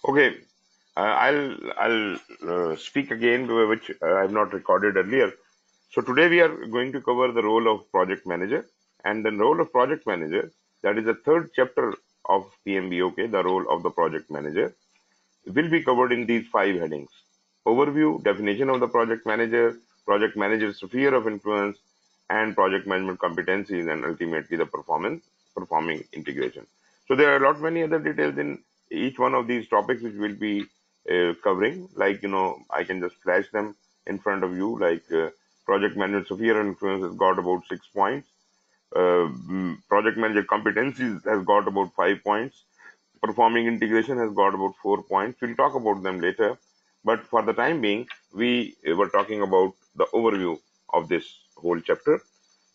Okay, I'll speak again, which I have not recorded earlier. So today we are going to cover the role of project manager, and the role of project manager, that is the third chapter of PMBOK, the role of the project manager, will be covered in these five headings: overview, definition of the project manager's sphere of influence, and project management competencies, and ultimately the performing integration. So there are a lot many other details in each one of these topics which we'll be covering. Like, I can just flash them in front of you. Like, project management sphere of influence has got about 6 points. Project manager competencies has got about 5 points. Performing integration has got about 4 points. We'll talk about them later. But for the time being, we were talking about the overview of this whole chapter.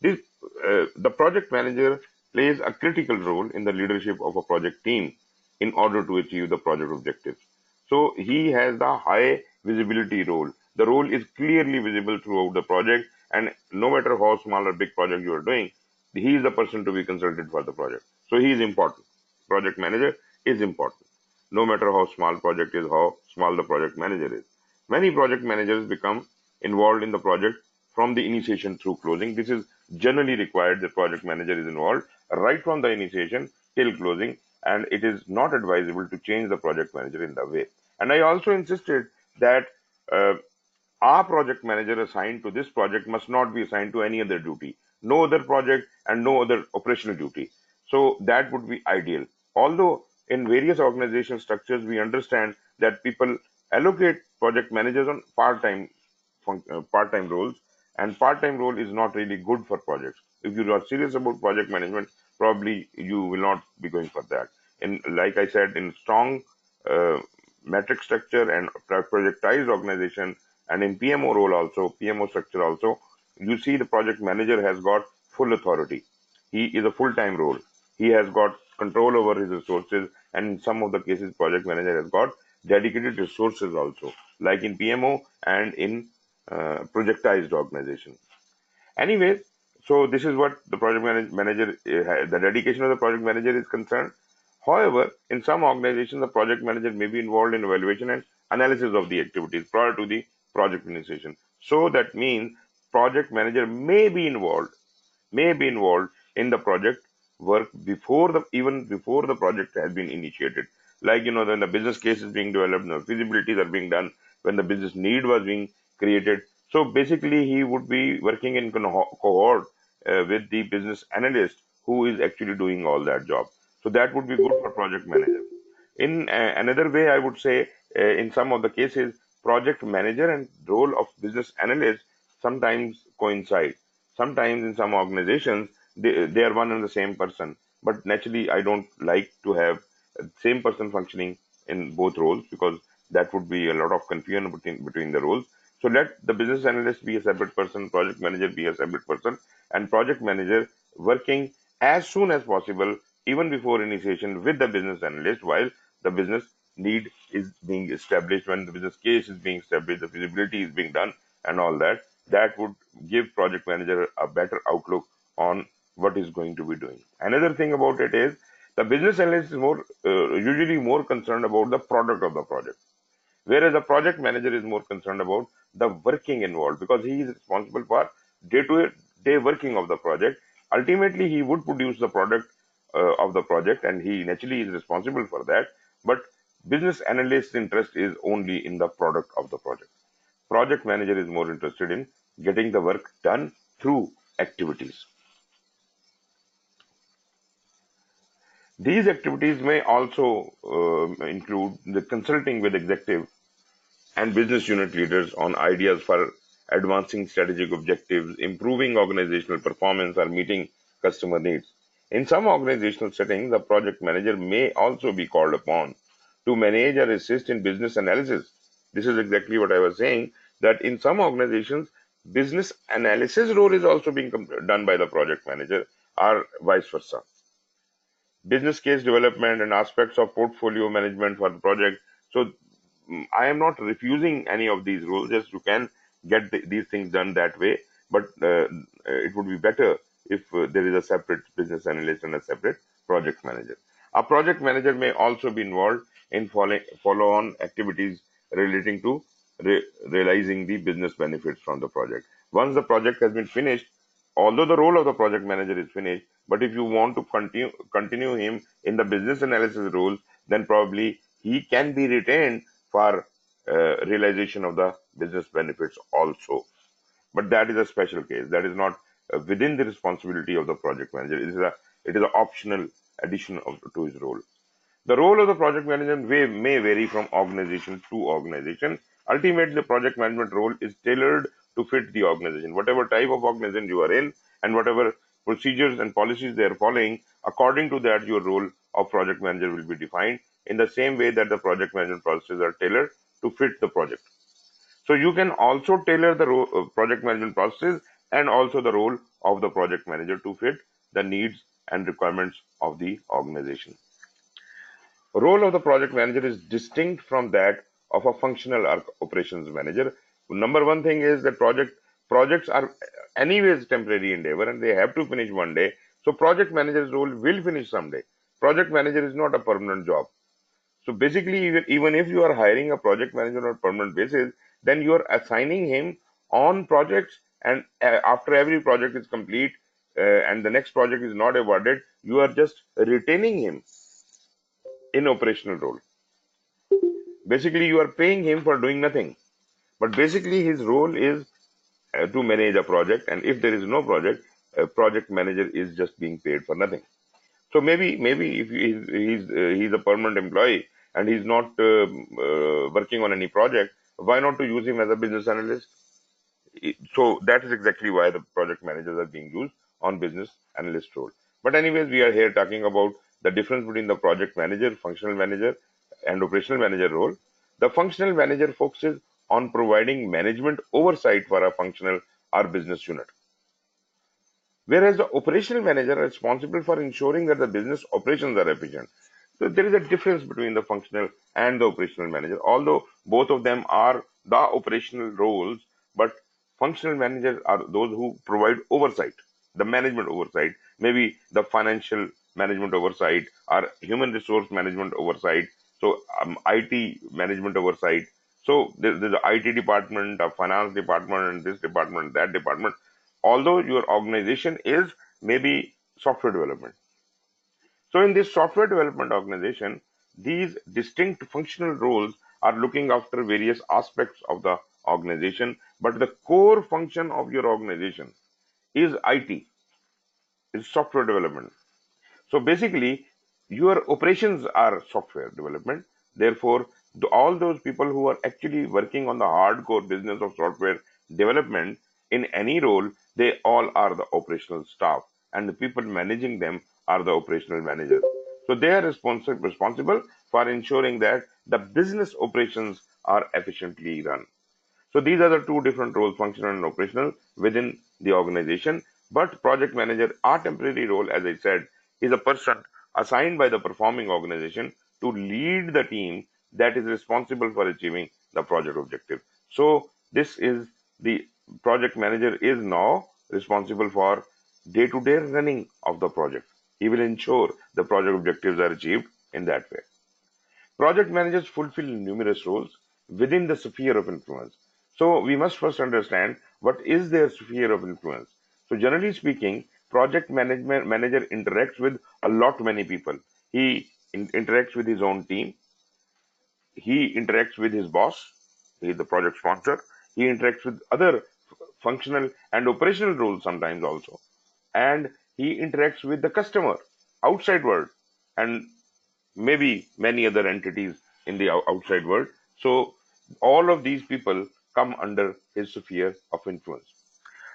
The project manager plays a critical role in the leadership of a project team in order to achieve the project objectives. So he has the high visibility role. The role is clearly visible throughout the project, and no matter how small or big project you are doing, he is the person to be consulted for the project. So he is important. Project manager is important. No matter how small project is, how small the project manager is. Many project managers become involved in the project from the initiation through closing. This is generally required. The project manager is involved right from the initiation till closing, and it is not advisable to change the project manager in the way. And I also insisted that uh, our project manager assigned to this project must not be assigned to any other duty, no other project and no other operational duty. So that would be ideal. Although in various organizational structures, we understand that people allocate project managers on part-time roles, and part-time role is not really good for projects. If you are serious about project management, probably you will not be going for that. In, like I said, in strong uh, metric structure and projectized organization, and in PMO role also, PMO structure also, you see the project manager has got full authority. He is a full-time role. He has got control over his resources, and in some of the cases, project manager has got dedicated resources also, like in PMO and in projectized organization. Anyways, so this is what the manager, the dedication of the project manager is concerned. However, in some organizations, the project manager may be involved in evaluation and analysis of the activities prior to the project initiation. So that means project manager may be involved in the project work even before the project has been initiated. Like, when the business case is being developed, the feasibilities are being done, when the business need was being created. So basically, he would be working in cohort with the business analyst who is actually doing all that job. So that would be good for project manager. In another way, I would say, in some of the cases, project manager and role of business analyst sometimes coincide. Sometimes in some organizations, they are one and the same person. But naturally, I don't like to have same person functioning in both roles, because that would be a lot of confusion between the roles. So let the business analyst be a separate person, project manager be a separate person, and project manager working as soon as possible, even before initiation, with the business analyst, while the business need is being established, when the business case is being established, the feasibility is being done, and all that. That would give project manager a better outlook on what is going to be doing. Another thing about it is the business analyst is usually more concerned about the product of the project, whereas the project manager is more concerned about the working involved, because he is responsible for day-to-day working of the project. Ultimately, he would produce the product of the project, and he naturally is responsible for that. But business analyst's interest is only in the product of the project. Project manager is more interested in getting the work done through activities. These activities may also include the consulting with executive and business unit leaders on ideas for advancing strategic objectives, improving organizational performance, or meeting customer needs. In some organizational settings, the project manager may also be called upon to manage or assist in business analysis. This is exactly what I was saying, that in some organizations, business analysis role is also being done by the project manager, or vice versa. Business case development and aspects of portfolio management for the project. So I am not refusing any of these roles. Just you can get these things done that way, but it would be better if there is a separate business analyst and a separate project manager. A project manager may also be involved in follow-on activities relating to realizing the business benefits from the project. Once the project has been finished, although the role of the project manager is finished, but if you want to continue him in the business analysis role, then probably he can be retained for realization of the business benefits also. But that is a special case. That is not within the responsibility of the project manager. It is an optional addition to his role. The role of the project manager may vary from organization to organization. Ultimately, the project management role is tailored to fit the organization. Whatever type of organization you are in and whatever procedures and policies they are following, according to that, your role of project manager will be defined in the same way that the project management processes are tailored to fit the project. So you can also tailor the project management processes and also the role of the project manager to fit the needs and requirements of the organization. Role of the project manager is distinct from that of a functional operations manager. Number one thing is that projects are anyways temporary endeavor and they have to finish one day. So project manager's role will finish someday. Project manager is not a permanent job. So basically, even if you are hiring a project manager on a permanent basis, then you are assigning him on projects, and after every project is complete and the next project is not awarded, you are just retaining him in operational role. Basically, you are paying him for doing nothing. But basically, his role is to manage a project, and if there is no project, a project manager is just being paid for nothing. So maybe if he's a permanent employee and he's not working on any project, why not to use him as a business analyst? So that is exactly why the project managers are being used on business analyst role. But anyways, we are here talking about the difference between the project manager, functional manager, and operational manager role. The functional manager focuses on providing management oversight for a functional or business unit, whereas the operational manager are responsible for ensuring that the business operations are efficient. So there is a difference between the functional and the operational manager, although both of them are the operational roles, but functional managers are those who provide oversight, the management oversight, maybe the financial management oversight or human resource management oversight, so IT management oversight. So there's the IT department, a finance department, and this department, that department. Although your organization is maybe software development. So in this software development organization, these distinct functional roles are looking after various aspects of the organization, but the core function of your organization is IT, is software development. So basically, your operations are software development. Therefore, all those people who are actually working on the hardcore business of software development in any role, they all are the operational staff, and the people managing them are the operational managers. So they are responsible for ensuring that the business operations are efficiently run. So these are the two different roles, functional and operational, within the organization. But project manager, our temporary role, as I said, is a person assigned by the performing organization to lead the team that is responsible for achieving the project objective. So this is the project manager is now responsible for day-to-day running of the project. He will ensure the project objectives are achieved in that way. Project managers fulfill numerous roles within the sphere of influence. So we must first understand what is their sphere of influence. So generally speaking, project management manager interacts with a lot many people. He interacts with his own team. He interacts with his boss. He is the project sponsor. He interacts with other functional and operational roles sometimes also. And he interacts with the customer, outside world, and maybe many other entities in the outside world. So all of these people come under his sphere of influence.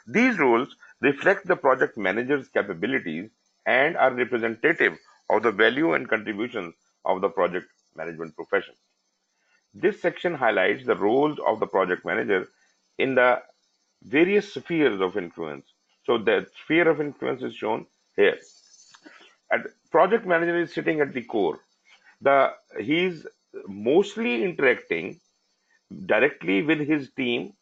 These roles reflect the project manager's capabilities and are representative of the value and contributions of the project management profession. This section highlights the roles of the project manager in the various spheres of influence. So the sphere of influence is shown here. And project manager is sitting at the core. He's mostly interacting directly with his team,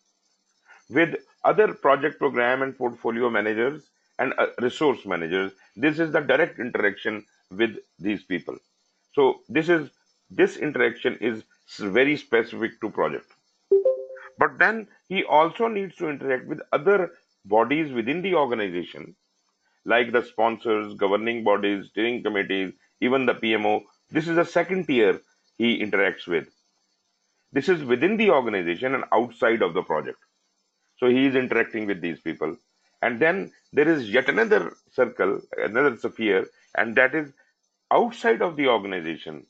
with other project program and portfolio managers and resource managers. This is the direct interaction with these people. So this is this interaction is very specific to project. But then he also needs to interact with other bodies within the organization, like the sponsors, governing bodies, steering committees, even the PMO. This is a second tier he interacts with. This is within the organization and outside of the project. So he is interacting with these people. And then there is yet another circle, another sphere, and that is outside of the organization.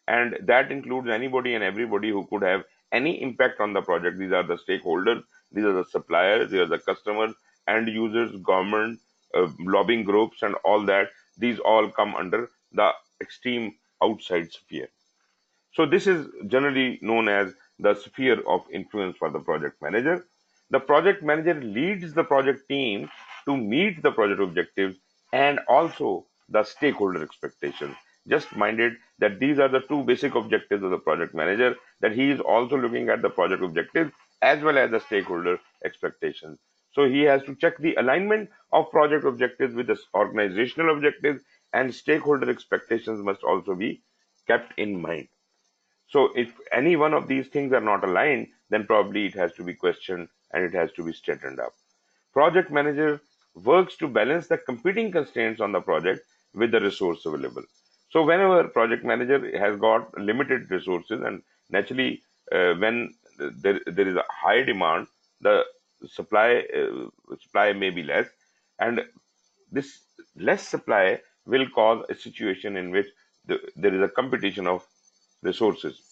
And that includes anybody and everybody who could have any impact on the project. These are the stakeholders, these are the suppliers, these are the customers, end users, government, lobbying groups, and all that. These all come under the extreme outside sphere. So this is generally known as the sphere of influence for the project manager. The project manager leads the project team to meet the project objectives and also the stakeholder expectations. Just minded that these are the two basic objectives of the project manager, that he is also looking at the project objectives as well as the stakeholder expectations. So he has to check the alignment of project objectives with the organizational objectives, and stakeholder expectations must also be kept in mind. So if any one of these things are not aligned, then probably it has to be questioned and it has to be straightened up. Project manager works to balance the competing constraints on the project with the resource available. So whenever project manager has got limited resources, and naturally when there is a high demand, the supply may be less, and this less supply will cause a situation in which there is a competition of resources.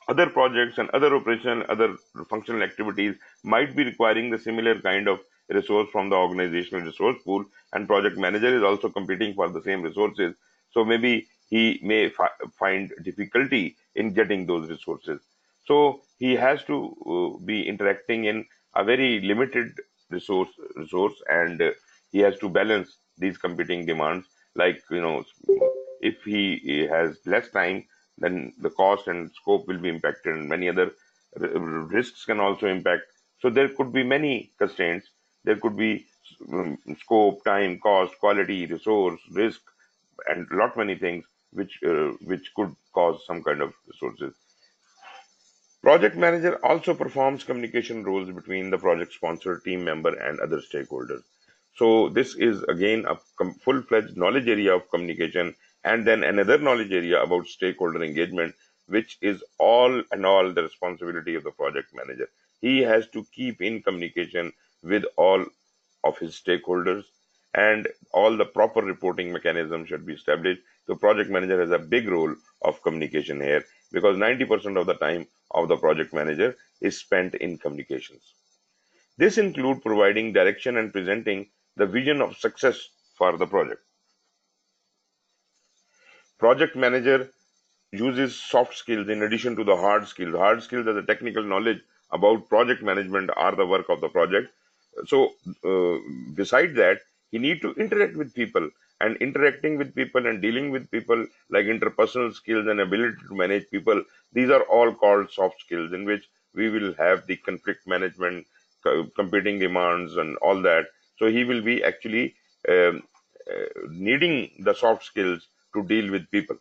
Other projects and other operation, other functional activities might be requiring the similar kind of resource from the organizational resource pool, and project manager is also competing for the same resources. So maybe he may find difficulty in getting those resources. So he has to be interacting in a very limited resource, and he has to balance these competing demands. Like, if he has less time, then the cost and scope will be impacted, and many other risks can also impact. So there could be many constraints. There could be scope, time, cost, quality, resource, risk, and lot many things which could cause some kind of resources. Project manager also performs communication roles between the project sponsor, team member, and other stakeholders. So this is again a full-fledged knowledge area of communication, and then another knowledge area about stakeholder engagement, which is all and all the responsibility of the project manager. He has to keep in communication with all of his stakeholders, and all the proper reporting mechanisms should be established. So project manager has a big role of communication here, because 90% of the time of the project manager is spent in communications. This includes providing direction and presenting the vision of success for the project. Project manager uses soft skills in addition to the hard skills. Hard skills are the technical knowledge about project management or the work of the project. So, beside that, he need to interact with people, and interacting with people and dealing with people, like interpersonal skills and ability to manage people. These are all called soft skills, in which we will have the conflict management, competing demands, and all that. So he will be actually needing the soft skills to deal with people,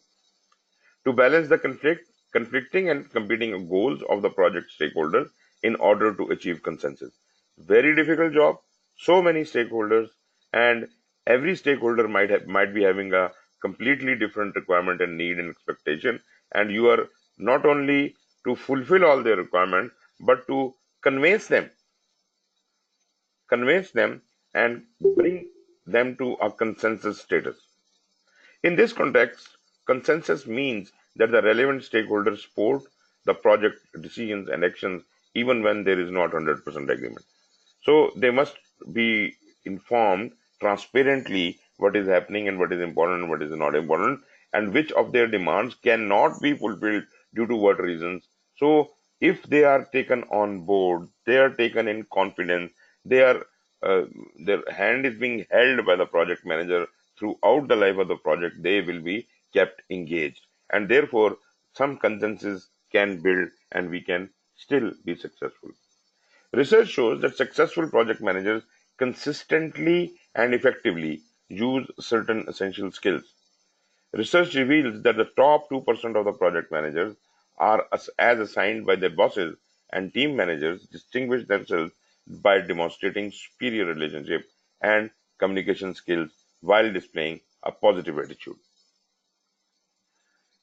to balance the conflicting and competing goals of the project stakeholders in order to achieve consensus. Very difficult job, so many stakeholders, and every stakeholder might be having a completely different requirement and need and expectation, and you are not only to fulfill all their requirements, but to convince them and bring them to a consensus status. In this context, consensus means that the relevant stakeholders support the project decisions and actions even when there is not 100% agreement. So they must be informed transparently what is happening and what is important and what is not important, and which of their demands cannot be fulfilled due to what reasons. So if they are taken on board, they are taken in confidence, they are uh, their hand is being held by the project manager throughout the life of the project, they will be kept engaged, and therefore some consensus can build and we can still be successful. Research shows that successful project managers consistently and effectively use certain essential skills. Research reveals that the top 2% of the project managers are as assigned by their bosses, and team managers distinguish themselves by demonstrating superior relationship and communication skills while displaying a positive attitude.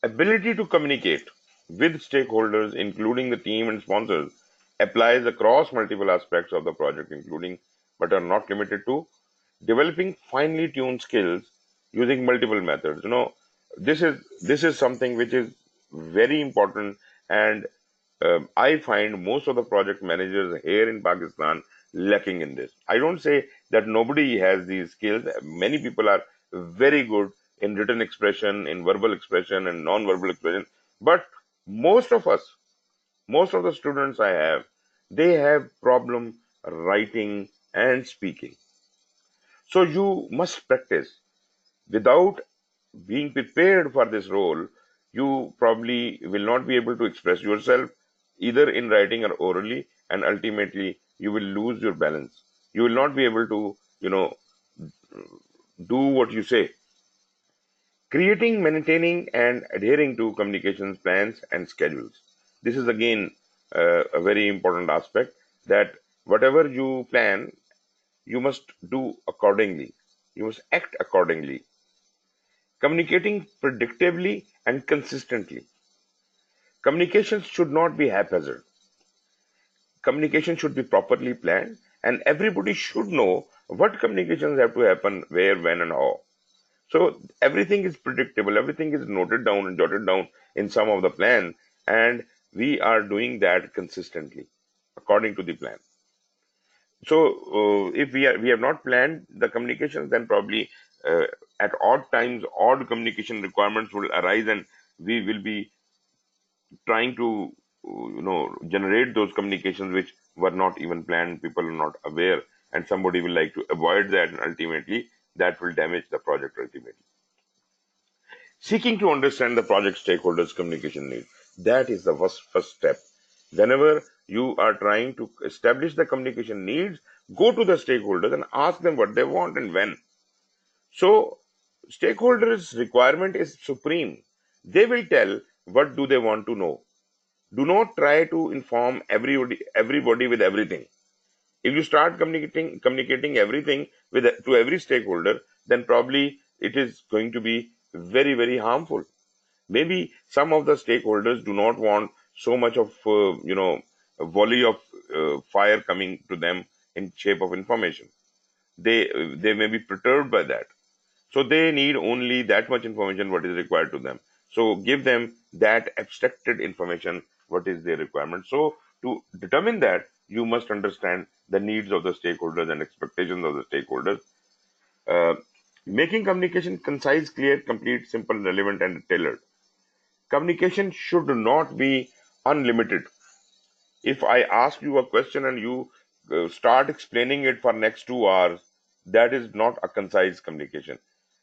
Ability to communicate with stakeholders, including the team and sponsors, applies across multiple aspects of the project, including but are not limited to developing finely tuned skills using multiple methods. This is something which is very important, and I find most of the project managers here in Pakistan lacking in this. I don't say that nobody has these skills. Many people are very good in written expression, in verbal expression, and non-verbal expression. But most of us, most of the students I have, they have problem writing and speaking. So you must practice. Without being prepared for this role, you probably will not be able to express yourself either in writing or orally, and ultimately you will lose your balance. You will not be able to, do what you say. Creating, maintaining, and adhering to communications plans and schedules. This is again a very important aspect, that whatever you plan, you must do accordingly. You must act accordingly. Communicating predictably and consistently. Communications should not be haphazard. Communication should be properly planned, and everybody should know what communications have to happen, where, when, and how. So everything is predictable, everything is noted down and jotted down in some of the plan, and we are doing that consistently according to the plan. So if we have not planned the communications, then probably at odd times odd communication requirements will arise, and we will be trying to generate those communications which were not even planned. People are not aware, and somebody will like to avoid that, and ultimately that will damage the project ultimately. Seeking to understand the project stakeholders' communication needs. That is the first step. Whenever you are trying to establish the communication needs, go to the stakeholders and ask them what they want and when. So, stakeholders' requirement is supreme. They will tell what do they want to know. Do not try to inform everybody with everything. If you start communicating everything with to every stakeholder, then probably it is going to be very harmful. Maybe some of the stakeholders do not want so much of a volley of fire coming to them in shape of information. They may be perturbed by that, so they need only that much information what is required to them. So give them that abstracted information what is their requirement. So to determine that, you must understand the needs of the stakeholders and expectations of the stakeholders. uh, Making communication concise, clear, complete, simple, relevant, and tailored. Communication should not be unlimited. If I ask you a question and you start explaining it for next 2 hours, that is not a concise communication.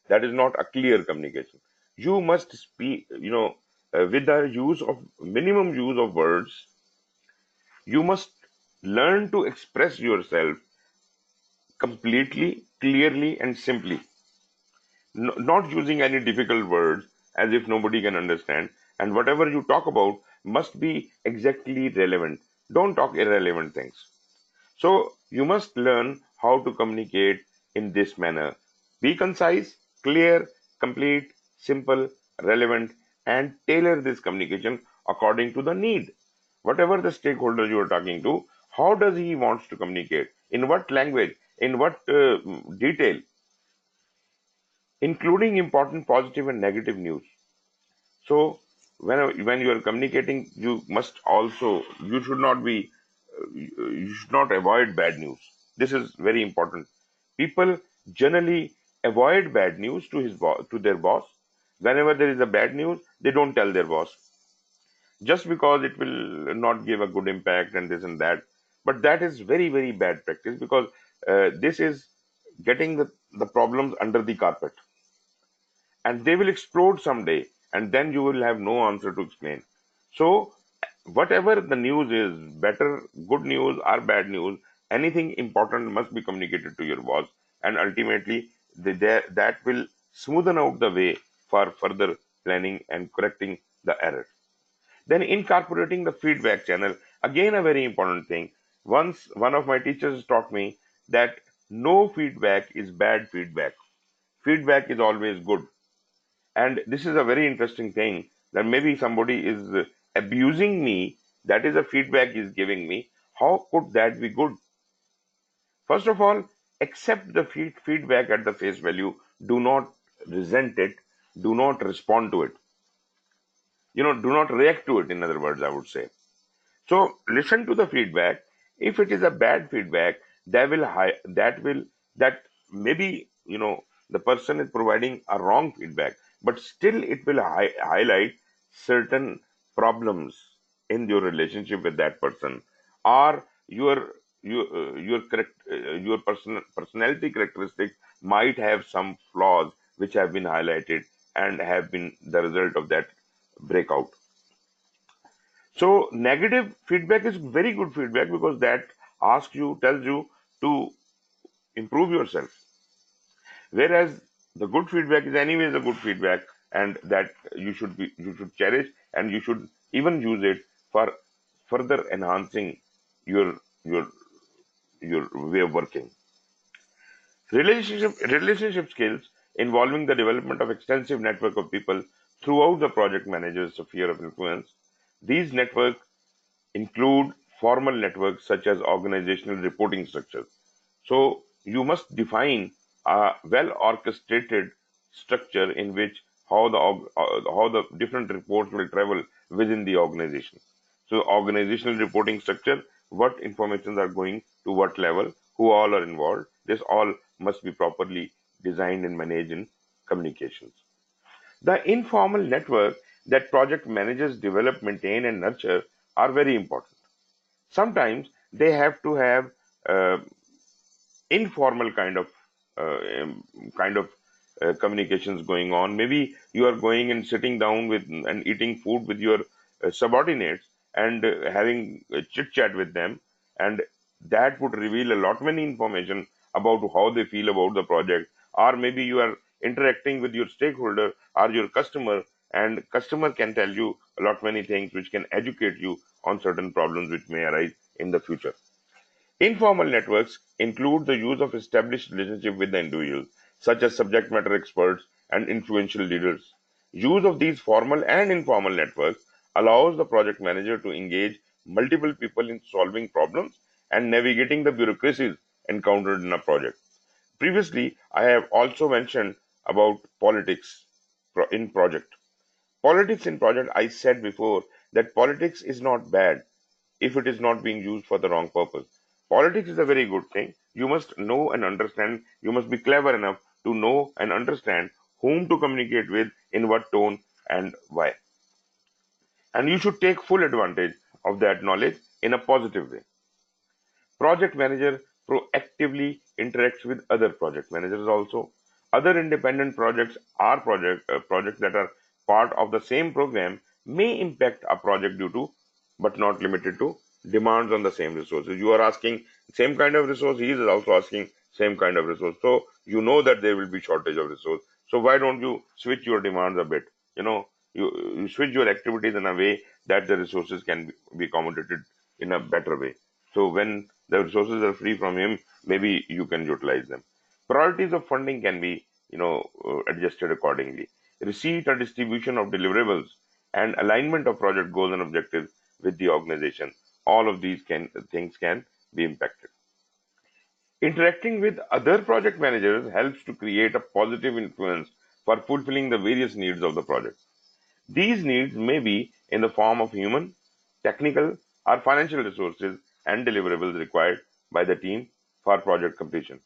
That is not a clear communication. You must speak, with the use of minimum use of words. You must learn to express yourself completely, clearly, and simply, not using any difficult words as if nobody can understand. And whatever you talk about must be exactly relevant. Don't talk irrelevant things. So you must learn how to communicate in this manner. Be concise, clear, complete, simple, relevant, and tailor this communication according to the need. Whatever the stakeholder you are talking to, how does he wants to communicate? In what language? In what detail? Including important positive and negative news. So when you are communicating, you should not be you should not avoid bad news. This is very important. People generally avoid bad news to their boss. Whenever there is a bad news, they don't tell their boss, just because it will not give a good impact and this and that. But that is very bad practice, because this is getting the problems under the carpet, and they will explode someday, and then you will have no answer to explain. So whatever the news is, better good news or bad news, anything important must be communicated to your boss, and ultimately that will smoothen out the way for further planning and correcting the error. Then incorporating the feedback channel, again a very important thing. Once one of my teachers taught me that no feedback is bad feedback. Feedback is always good. And this is a very interesting thing, that maybe somebody is abusing me. That is a feedback is giving me. How could that be good? First of all, accept the feedback at the face value. Do not resent it. Do not respond to it. Do not react to it. In other words, I would say. So listen to the feedback. If it is a bad feedback, that maybe the person is providing a wrong feedback, but still it will highlight certain problems in your relationship with that person, or your personality characteristics might have some flaws which have been highlighted and have been the result of that breakout. So negative feedback is very good feedback, because that tells you to improve yourself. Whereas the good feedback is anyways a good feedback, and that you should cherish, and you should even use it for further enhancing your your your way of working. Relationship skills involving the development of extensive network of people throughout the project manager's sphere of influence. These networks include formal networks such as organizational reporting structures. So you must define a well orchestrated structure in which how the different reports will travel within the organization. So organizational reporting structure, what informations are going to what level, who all are involved. This all must be properly designed and managed in communications. The informal network that project managers develop, maintain, and nurture are very important. Sometimes they have to have uh, informal kind of communications going on. Maybe you are going and sitting down with and eating food with your subordinates, and having a chit chat with them, and that would reveal a lot many information about how they feel about the project. Or maybe you are interacting with your stakeholder or your customer, and customer can tell you a lot many things which can educate you on certain problems which may arise in the future. Informal networks include the use of established relationships with the individuals, such as subject matter experts and influential leaders. Use of these formal and informal networks allows the project manager to engage multiple people in solving problems and navigating the bureaucracies encountered in a project. Previously, I have also mentioned about politics in project. Politics in project, I said before that politics is not bad if it is not being used for the wrong purpose. Politics is a very good thing. You must know and understand, you must be clever enough to know and understand whom to communicate with, in what tone, and why. And you should take full advantage of that knowledge in a positive way. Project manager proactively interacts with other project managers also. Other independent projects or projects that are part of the same program may impact a project due to, but not limited to, demands on the same resources. You are asking same kind of resource, he is also asking same kind of resource. So you know that there will be shortage of resource. So why don't you switch your demands a bit? You know, you switch your activities in a way that the resources can be accommodated in a better way. So when the resources are free from him, maybe you can utilize them. Priorities of funding can be, adjusted accordingly. Receipt or distribution of deliverables and alignment of project goals and objectives with the organization. All of these things can be impacted. Interacting with other project managers helps to create a positive influence for fulfilling the various needs of the project. These needs may be in the form of human, technical, or financial resources and deliverables required by the team for project completion.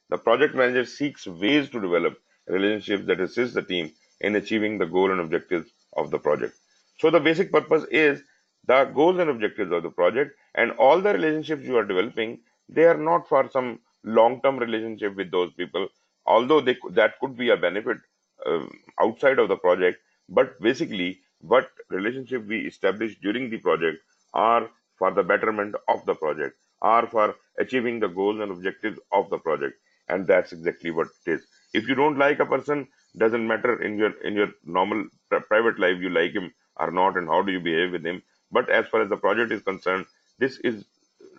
The project manager seeks ways to develop relationships that assist the team in achieving the goal and objectives of the project. So the basic purpose is the goals and objectives of the project, and all the relationships you are developing, they are not for some long-term relationship with those people, although that could be a benefit uh, outside of the project. But basically, what relationship we establish during the project are for the betterment of the project, are for achieving the goals and objectives of the project, and that's exactly what it is. If you don't like a person, Doesn't matter in your normal private life you like him or not, and how do you behave with him. But as far as the project is concerned, this is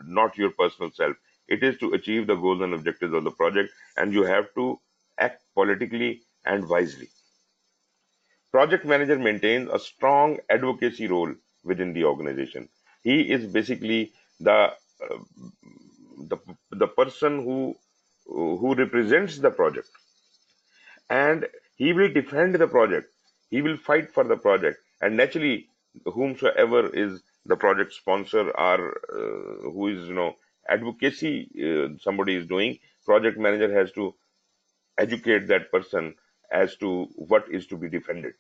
not your personal self. It is to achieve the goals and objectives of the project, and you have to act politically and wisely. Project manager maintains a strong advocacy role within the organization. He is basically uh, the the person who represents the project, and he will defend the project. He will fight for the project, and naturally, whomsoever is the project sponsor or who is advocacy somebody is doing, project manager has to educate that person as to what is to be defended.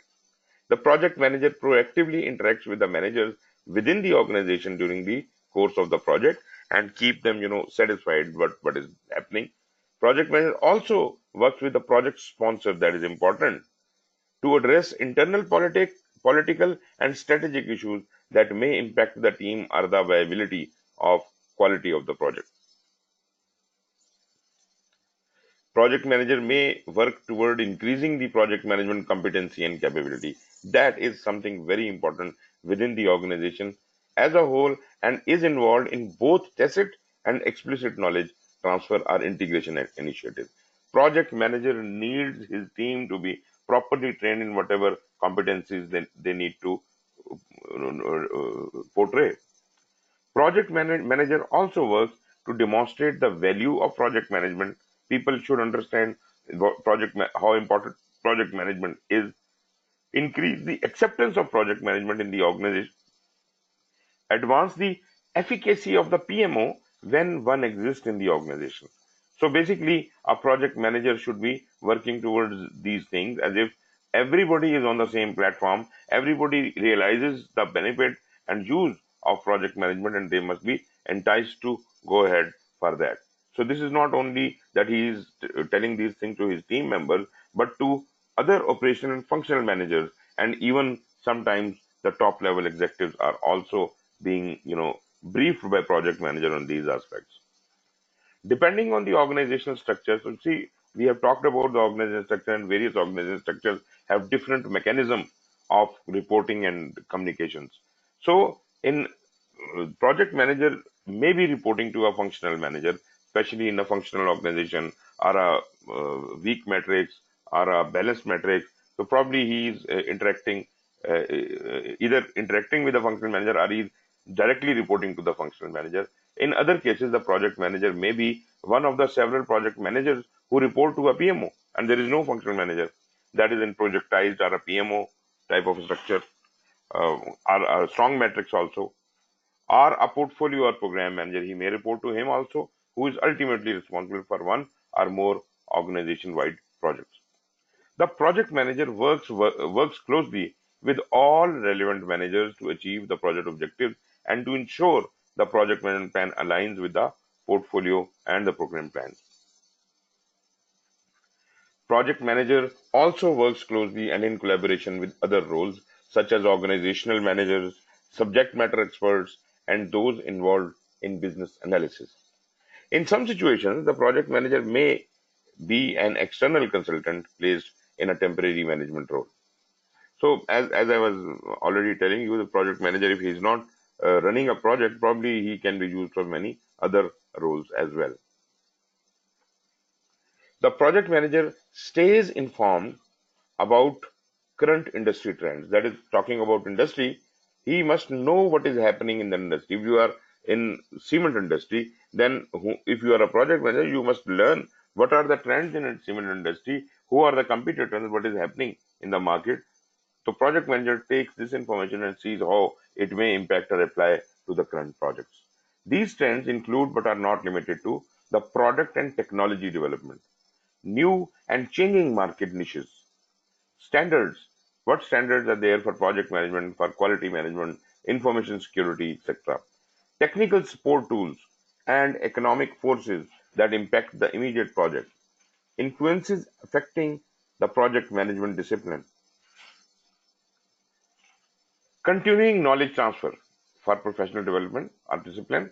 The project manager proactively interacts with the managers within the organization during the course of the project and keep them, satisfied what is happening. Project manager also works with the project sponsor, that is important, to address internal political and strategic issues that may impact the team or the viability of quality of the project. Project manager may work toward increasing the project management competency and capability. That is something very important within the organization as a whole, and is involved in both tacit and explicit knowledge transfer or integration initiatives. Project manager needs his team to be properly trained in whatever competencies they need to portray. Manager also works to demonstrate the value of project management. People should understand how important project management is. Increase the acceptance of project management in the organization. Advance the efficacy of the PMO when one exists in the organization. So basically, a project manager should be working towards these things as if everybody is on the same platform, everybody realizes the benefit and use of project management, and they must be enticed to go ahead for that. So this is not only that he is telling these things to his team members, but to other operational and functional managers, and even sometimes the top level executives are also being briefed by project manager on these aspects. Depending on the organizational structure, so see, we have talked about the organizational structure, and various organizational structures have different mechanism of reporting and communications. So in project manager may be reporting to a functional manager, especially in a functional organization, or a weak matrix or a balanced matrix. So probably he is either interacting with the functional manager, or he is directly reporting to the functional manager. In other cases, the project manager may be one of the several project managers who report to a PMO, and there is no functional manager. That is in projectized or a PMO type of structure, or a strong matrix also, or a portfolio or program manager. He may report to him also, who is ultimately responsible for one or more organization-wide projects. The project manager works closely with all relevant managers to achieve the project objectives and to ensure the project management plan aligns with the portfolio and the program plans. Project manager also works closely and in collaboration with other roles such as organizational managers, subject matter experts, and those involved in business analysis. In some situations, the project manager may be an external consultant placed in a temporary management role. So, as I was already telling you, the project manager, if he is not running a project, probably he can be used for many other roles as well. The project manager stays informed about current industry trends. That is, talking about industry, he must know what is happening in the industry. If you are in cement industry, then if you are a project manager, you must learn what are the trends in the cement industry, who are the competitors, what is happening in the market. So project manager takes this information and sees how it may impact or apply to the current projects. These trends include but are not limited to the product and technology development, new and changing market niches, standards. What standards are there for project management, for quality management, information security, etc. Technical support tools and economic forces that impact the immediate project. Influences affecting the project management discipline. Continuing knowledge transfer for professional development or discipline.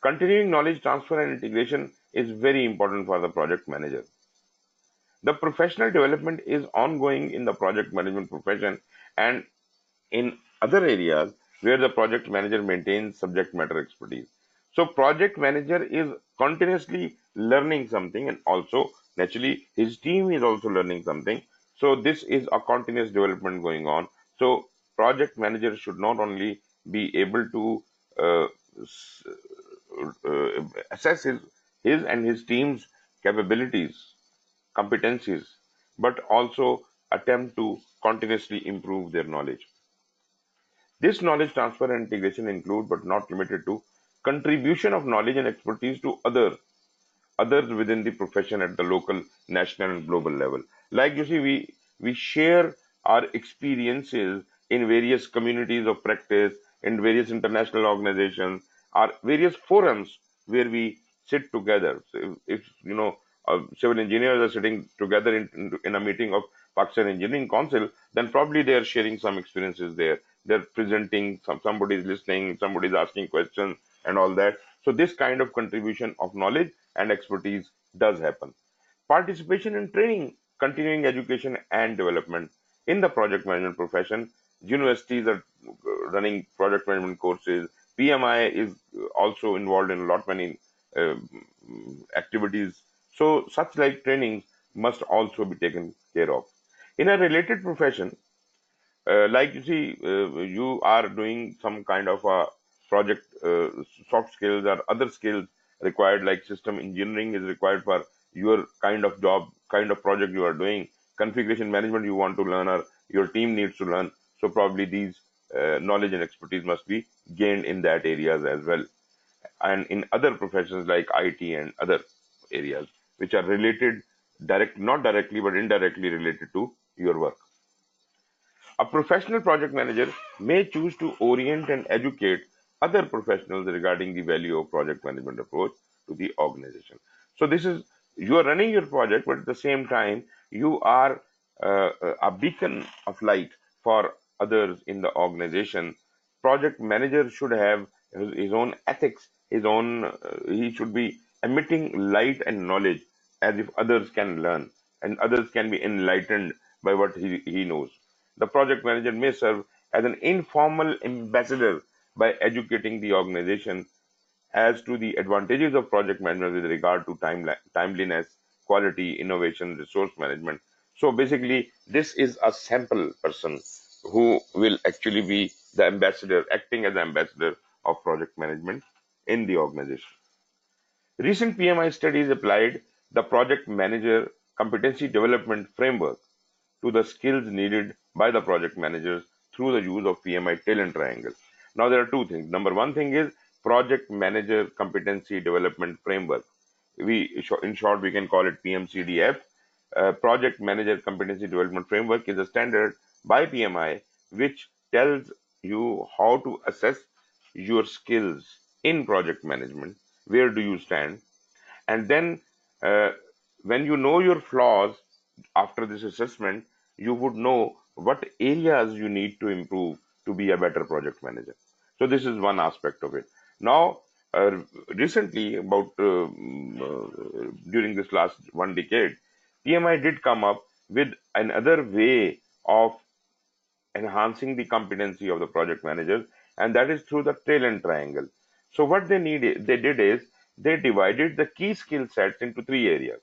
Continuing knowledge transfer and integration is very important for the project manager. The professional development is ongoing in the project management profession and in other areas where the project manager maintains subject matter expertise. So project manager is continuously learning something, and also naturally his team is also learning something. So this is a continuous development going on. So project manager should not only be able to uh, s- assess his and his team's capabilities, competencies, but also attempt to continuously improve their knowledge. This knowledge transfer and integration include, but not limited to, contribution of knowledge and expertise to others within the profession at the local, national, and global level. Like you see, we share our experiences in various communities of practice, in various international organizations, or various forums where we sit together. So if you know, civil engineers are sitting together in a meeting of Pakistan Engineering Council, then probably they are sharing some experiences there. They're presenting, somebody's listening, somebody's asking questions, and all that. So this kind of contribution of knowledge and expertise does happen. Participation in training, continuing education and development in the project management profession. Universities are running project management courses. PMI is also involved in a lot many uh, activities. So such like trainings must also be taken care of. In a related profession, like you see, you are doing some kind of a project, soft skills or other skills required, like system engineering is required for your kind of job, kind of project you are doing. Configuration management you want to learn, or your team needs to learn. So probably these knowledge and expertise must be gained in that areas as well, and in other professions like IT and other areas which are related, not directly but indirectly related to your work. A professional project manager may choose to orient and educate other professionals regarding the value of project management approach to the organization. So this is, you are running your project, but at the same time you are a beacon of light for others in the organization. Project manager should have his own ethics, his own. He should be emitting light and knowledge as if others can learn and others can be enlightened by what he knows. The project manager may serve as an informal ambassador by educating the organization as to the advantages of project management with regard to timeliness, quality, innovation, resource management. So basically, this is a sample person who will actually be the ambassador, acting as the ambassador of project management in the organization. Recent PMI studies applied the project manager competency development framework to the skills needed by the project managers through the use of PMI talent triangle. Now, there are two things. Number one thing is project manager competency development framework. In short, we can call it PMCDF. Project manager competency development framework is a standard by PMI which tells you how to assess your skills in project management. Where do you stand? And then, uh, when you know your flaws after this assessment, you would know what areas you need to improve to be a better project manager. So, this is one aspect of it. Now, recently, during this last one decade, PMI did come up with another way of enhancing the competency of the project managers, and that is through the talent triangle. So what they did is they divided the key skill sets into three areas.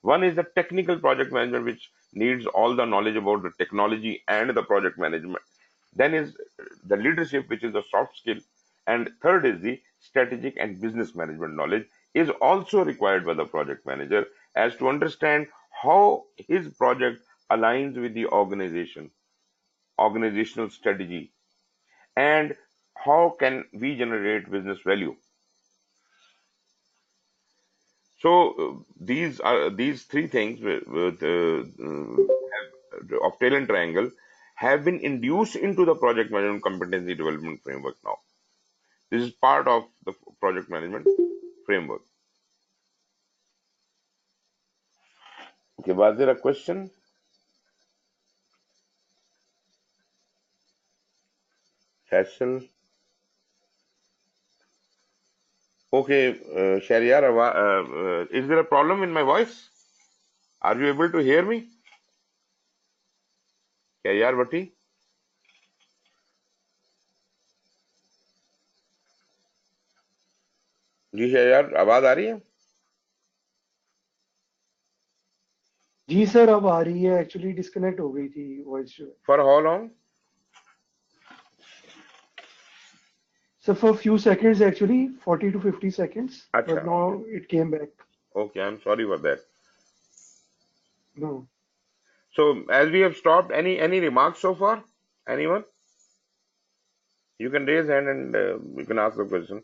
One is the technical project management, which needs all the knowledge about the technology and the project management. Then is the leadership, which is the soft skill. And third is the strategic and business management knowledge is also required by the project manager as to understand how his project aligns with the organizational strategy, and how can we generate business value. So these three things of talent triangle have been induced into the project management competency development framework. Now this is part of the project management framework. Okay, was there a question? Faisal? Okay, Shariar, is there a problem in my voice? Are you able to hear me? क्या यार बटी? जी यार, आवाज आ रही है? जी sir, अब आ रही है। एक्चुअली डिस्कनेक्ट हो गई थी वॉइस जो है। For how long? Sir for few seconds actually, 40 to 50 seconds, अच्छा, but now okay. it came back. Okay, I'm sorry for that. No. So as we have stopped, any remarks so far? Anyone? You can raise hand and you can ask the question.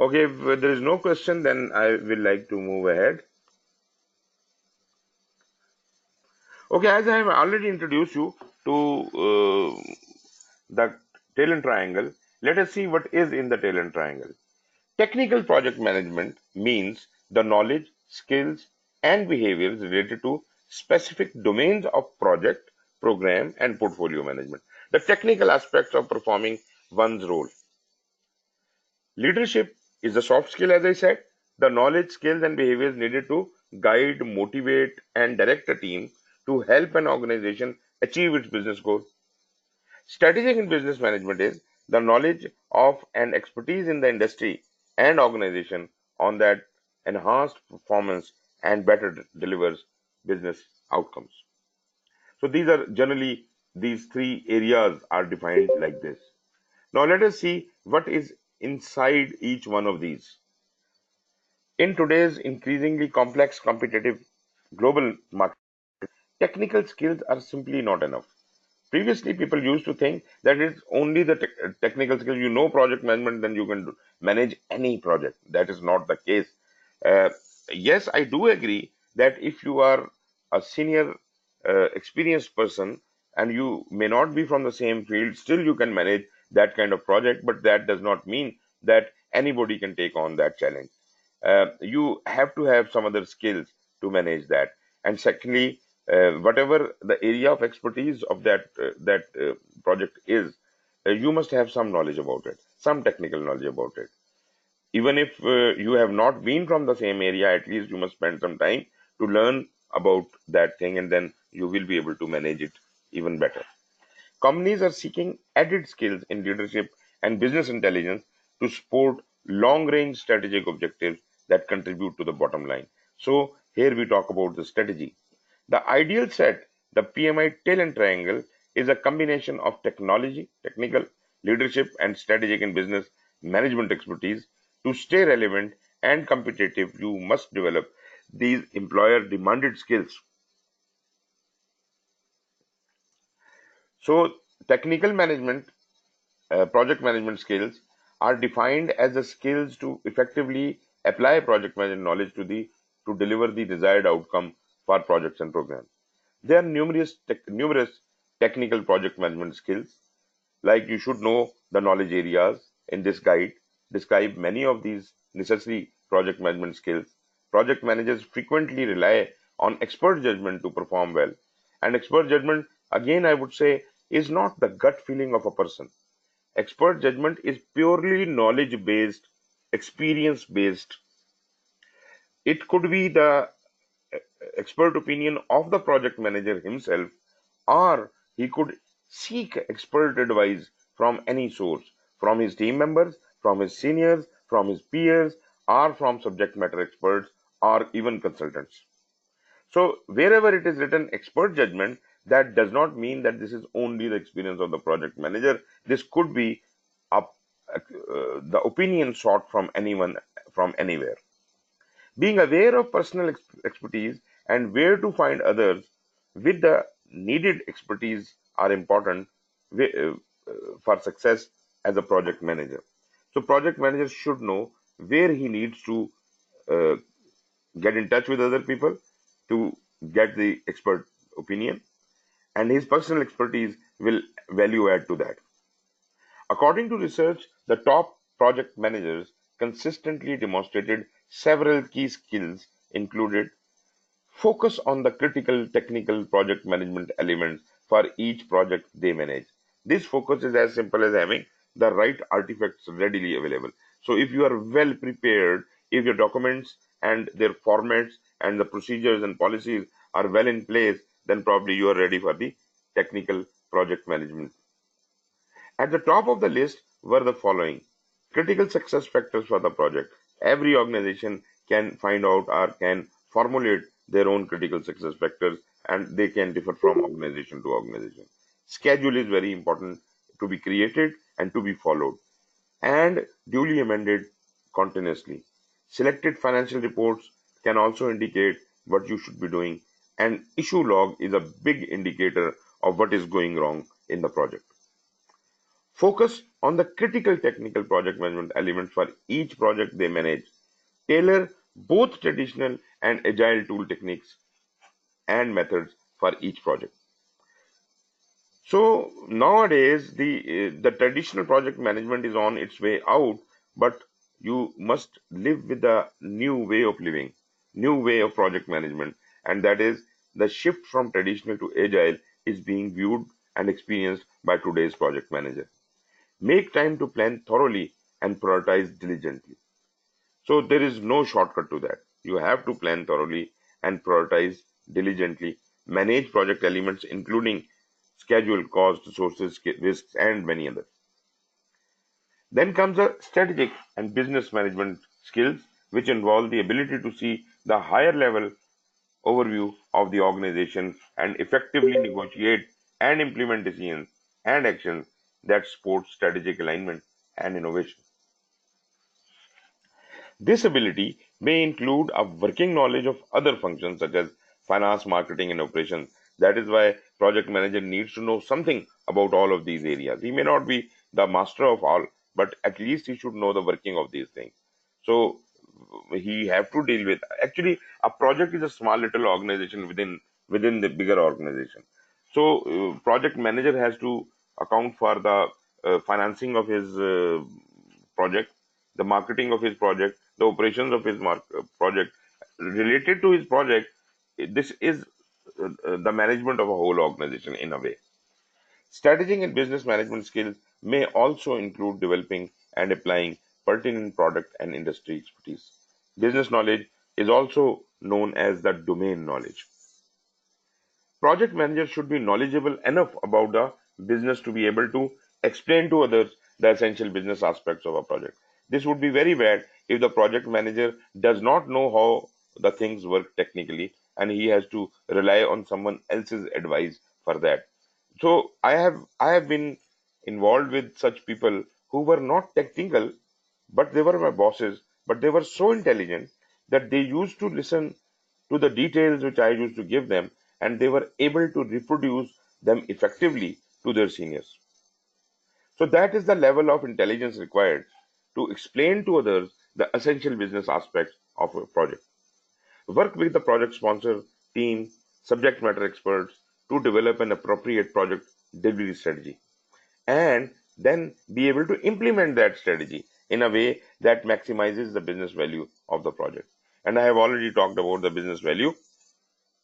Okay, if there is no question, then I will like to move ahead. Okay, as I have already introduced you to the talent triangle, let us see what is in the talent triangle. Technical project management means the knowledge, skills, and behaviors related to specific domains of project, program, and portfolio management. The technical aspects of performing one's role. Leadership is a soft skill, as I said. The knowledge, skills, and behaviors needed to guide, motivate, and direct a team to help an organization achieve its business goal. Strategic in business management is the knowledge of and expertise in the industry and organization on that enhanced performance and better delivers business outcomes. So these are generally these three areas are defined like this. Now let us see what is inside each one of these. In today's increasingly complex, competitive global market, technical skills are simply not enough. Previously, people used to think that it's only the technical skills. You know project management, then you can manage any project. That is not the case. Uh, yes, I do agree that if you are a senior, experienced person and you may not be from the same field, still you can manage that kind of project. But that does not mean that anybody can take on that challenge. You have to have some other skills to manage that. And secondly, whatever the area of expertise of that project is, you must have some knowledge about it, some technical knowledge about it. Even if you have not been from the same area, at least you must spend some time to learn about that thing, and then you will be able to manage it even better. Companies are seeking added skills in leadership and business intelligence to support long range strategic objectives that contribute to the bottom line. So, here we talk about the strategy. The ideal set, the PMI talent triangle, is a combination of technology, technical, leadership, and strategic and business management expertise. To stay relevant and competitive, you must develop these employer demanded skills. So, technical management, project management skills are defined as the skills to effectively apply project management knowledge to deliver the desired outcome for projects and programs. There are numerous technical project management skills, like you should know the knowledge areas in this guide, describe many of these necessary project management skills. Project managers frequently rely on expert judgment to perform well. And expert judgment, again, I would say, is not the gut feeling of a person. Expert judgment is purely knowledge based, experience based. It could be the expert opinion of the project manager himself, or he could seek expert advice from any source, from his team members, from his seniors, from his peers, or from subject matter experts, or even consultants. So, wherever it is written expert judgment, that does not mean that this is only the experience of the project manager. This could be the opinion sought from anyone from anywhere. Being aware of personal expertise and where to find others with the needed expertise are important for success as a project manager. So, project manager should know where he needs to uh, get in touch with other people to get the expert opinion, and his personal expertise will value add to that. According to research, the top project managers consistently demonstrated several key skills included focus on the critical technical project management elements for each project they manage. This focus is as simple as having the right artifacts readily available. So if you are well prepared, if your documents and their formats and the procedures and policies are well in place, then probably you are ready for the technical project management. At the top of the list were the following critical success factors for the project. Every organization can find out or can formulate their own critical success factors, and they can differ from organization to organization. Schedule is very important to be created and to be followed and duly amended continuously. Selected financial reports can also indicate what you should be doing, and issue log is a big indicator of what is going wrong in the project. Focus on the critical technical project management elements for each project they manage. Tailor both traditional and agile tool techniques and methods for each project. So nowadays, the traditional project management is on its way out, but you must live with the new way of living, new way of project management, and that is the shift from traditional to agile is being viewed and experienced by today's project manager. Make time to plan thoroughly and prioritize diligently. So there is no shortcut to that. You have to plan thoroughly and prioritize diligently. Manage project elements including schedule, cost, resources, risks, and many others. Then comes the strategic and business management skills, which involve the ability to see the higher level overview of the organization and effectively negotiate and implement decisions and actions that support strategic alignment and innovation. This ability may include a working knowledge of other functions such as finance, marketing, and operations. That is why project manager needs to know something about all of these areas. He may not be the master of all, but at least he should know the working of these things. So he have to deal with. Actually, a project is a small little organization within the bigger organization. So project manager has to account for the financing of his project, the marketing of his project, the operations of his project. Related to his project, this is the management of a whole organization in a way. Strategic and business management skills may also include developing and applying pertinent product and industry expertise. Business knowledge is also known as the domain knowledge. Project managers should be knowledgeable enough about the business to be able to explain to others the essential business aspects of a project. This would be very bad if the project manager does not know how the things work technically and he has to rely on someone else's advice for that. So I have been involved with such people who were not technical, but they were my bosses, but they were so intelligent that they used to listen to the details which I used to give them, and they were able to reproduce them effectively to their seniors. So that is the level of intelligence required to explain to others the essential business aspects of a project. Work with the project sponsor, team, subject matter experts to develop an appropriate project delivery strategy and then be able to implement that strategy in a way that maximizes the business value of the project. And I have already talked about the business value.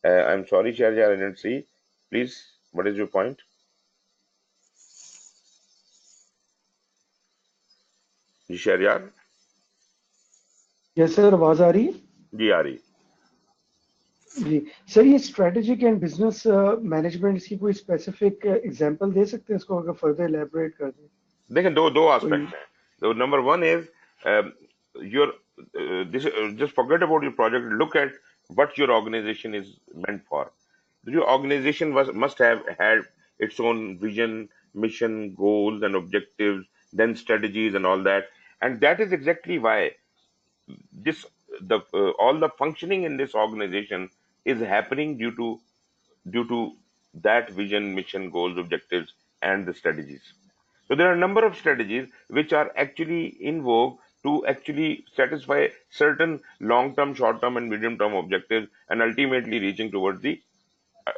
I'm sorry, Sharja, I didn't see. Please, what is your point? जी Shahryar Yes, sir. आवाज आ रही है? जी आ रही जी sir, ये स्ट्रेटेजिक एंड बिजनेस मैनेजमेंट इसकी कोई स्पेसिफिक एग्जांपल दे सकते हैं इसको, अगर फर्दर एलैबोरेट कर दें देखें दो दो कोई? एस्पेक्ट्स हैं तो number one is your this just forget about your project, look at what your organization is meant for. Your organization must have had its own vision, mission, goals and objectives, then strategies and all that, and that is exactly why this the all the functioning in this organization is happening due to that vision, mission, goals, objectives, and the strategies. So there are a number of strategies which are actually in vogue to actually satisfy certain long-term, short-term, and medium-term objectives, and ultimately reaching towards the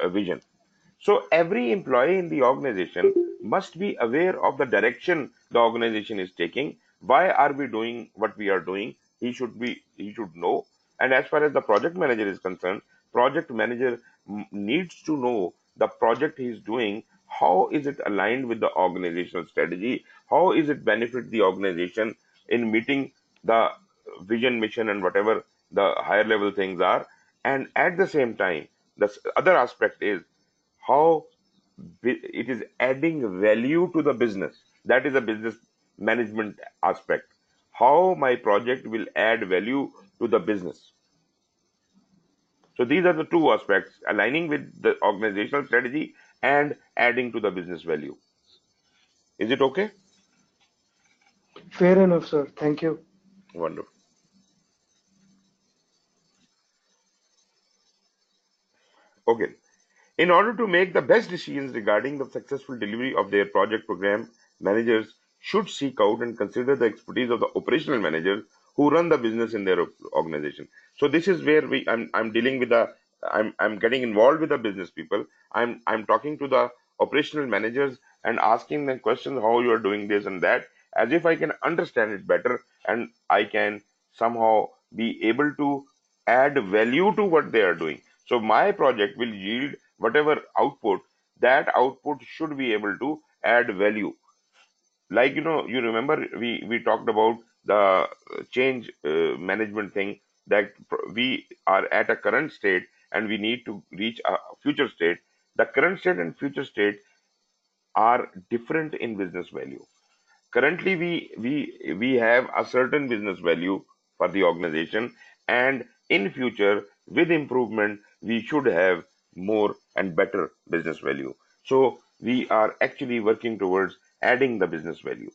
vision. So every employee in the organization must be aware of the direction the organization is taking. Why are we doing what we are doing? He should know. And as far as the project manager is concerned, project manager needs to know the project he is doing. How is it aligned with the organizational strategy? How is it benefit the organization? in meeting the vision, mission, and whatever the higher level things are. And at the same time, the other aspect is how it is adding value to the business. That is a business management aspect. How my project will add value to the business. So these are the two aspects: aligning with the organizational strategy and adding to the business value. Is it okay? Fair enough, sir. Thank you. Wonderful. Okay. In order to make the best decisions regarding the successful delivery of their project, program managers should seek out and consider the expertise of the operational managers who run the business in their organization. So this is where I'm dealing with the I'm getting involved with the business people. I'm talking to the operational managers and asking them questions how you are doing this and that, as if I can understand it better and I can somehow be able to add value to what they are doing. So my project will yield whatever output. That output should be able to add value. Like, you remember we talked about the change management thing, that we are at a current state and we need to reach a future state. The current state and future state are different in business value. Currently we have a certain business value for the organization, and in future, with improvement, we should have more and better business value. So we are actually working towards adding the business value.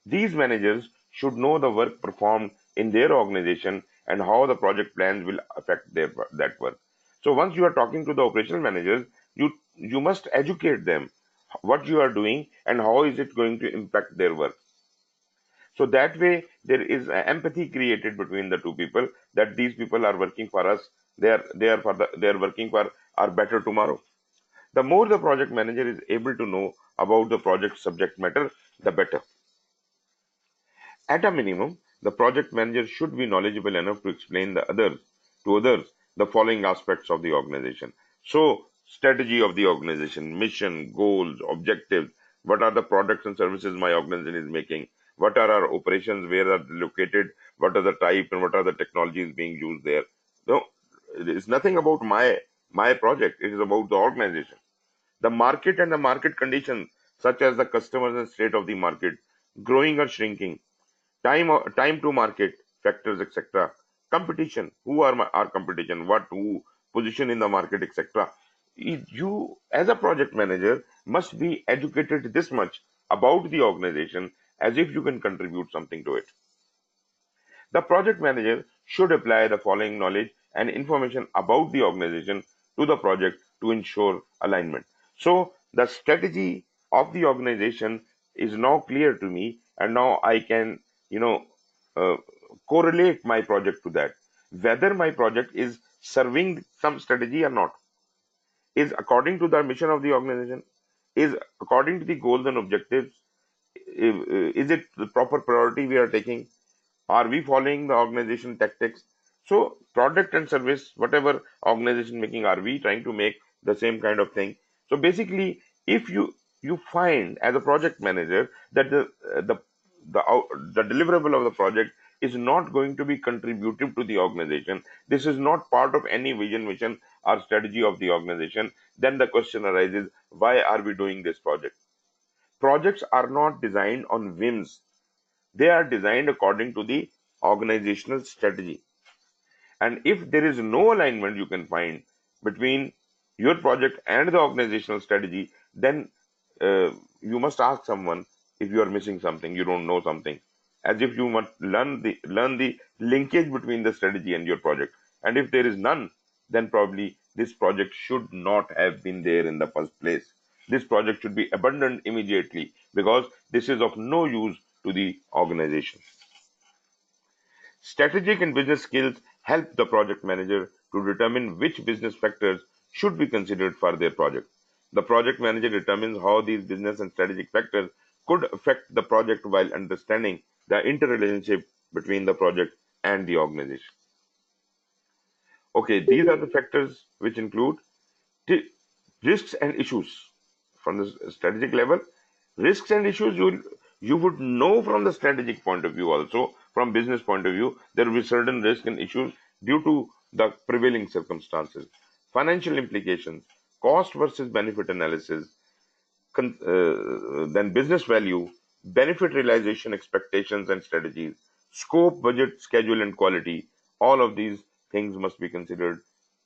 These managers should know the work performed in their organization and how the project plans will affect that work. So once you are talking to the operational managers, you must educate them what you are doing and how is it going to impact their work. So that way, there is empathy created between the two people, that these people are working for us. They are working for our better tomorrow. The more the project manager is able to know about the project subject matter, the better. At a minimum, the project manager should be knowledgeable enough to explain to others the following aspects of the organization. So, strategy of the organization, mission, goals, objectives, what are the products and services my organization is making, what are our operations, where are they located, what are the type and what are the technologies being used there. No, it's nothing about my project, it is about the organization. The market and the market conditions, such as the customers and state of the market, growing or shrinking, time to market factors, etc. Competition, who are our competition, what who position in the market, etc. You as a project manager must be educated this much about the organization, as if you can contribute something to it. The project manager should apply the following knowledge and information about the organization to the project to ensure alignment. So the strategy of the organization is now clear to me, and now I can, you know, uh, correlate my project to that. Whether my project is serving some strategy or not, is according to the mission of the organization, is according to the goals and objectives, is it the proper priority we are taking, are we following the organization tactics? So product and service, whatever organization making, are we trying to make the same kind of thing? So basically, if you find as a project manager that the deliverable of the project is not going to be contributive to the organization, this is not part of any vision, mission, or strategy of the organization, then the question arises: why are we doing this project? Projects are not designed on whims, they are designed according to the organizational strategy. And if there is no alignment you can find between your project and the organizational strategy, then you must ask someone if you are missing something, you don't know something, as if you must learn the linkage between the strategy and your project. And if there is none, then probably this project should not have been there in the first place. This project should be abandoned immediately, because this is of no use to the organization. Strategic and business skills help the project manager to determine which business factors should be considered for their project. The project manager determines how these business and strategic factors could affect the project while understanding the interrelationship between the project and the organization. Okay, these are the factors which include t- risks and issues. From the strategic level, risks and issues, You would know from the strategic point of view also, from business point of view, there will be certain risk and issues due to the prevailing circumstances. Financial implications, cost versus benefit analysis, then business value, benefit realization expectations and strategies, scope, budget, schedule, and quality. All of these things must be considered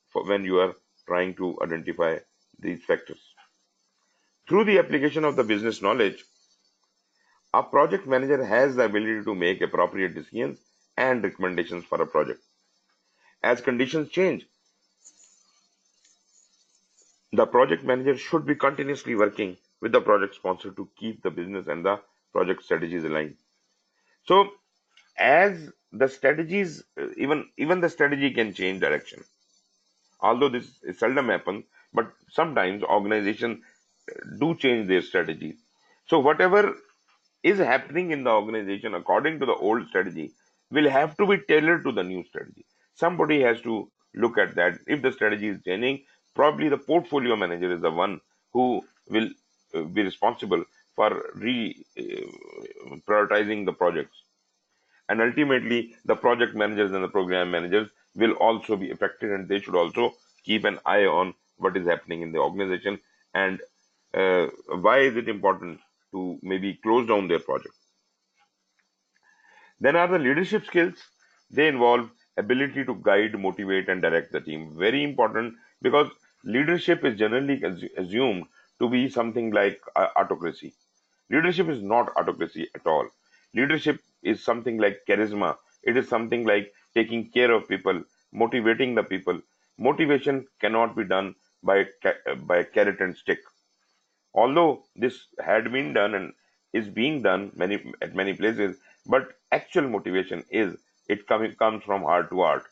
for when you are trying to identify these factors. Through the application of the business knowledge, a project manager has the ability to make appropriate decisions and recommendations for a project. As conditions change, the project manager should be continuously working with the project sponsor to keep the business and the project strategies aligned. So, as the strategies, even the strategy can change direction. Although this seldom happens, but sometimes organizations do change their strategy. So, whatever is happening in the organization according to the old strategy will have to be tailored to the new strategy. Somebody has to look at that. If the strategy is changing, probably the portfolio manager is the one who will be responsible for prioritizing the projects. And ultimately, the project managers and the program managers will also be affected, and they should also keep an eye on what is happening in the organization and why is it important to maybe close down their project. Then are the leadership skills. They involve ability to guide, motivate, and direct the team. Very important because leadership is generally assumed to be something like autocracy. Leadership is not autocracy at all. Leadership is something like charisma. It is something like taking care of people, motivating the people. Motivation cannot be done by carrot and stick. Although this had been done and is being done at many places, but actual motivation is comes from heart to heart.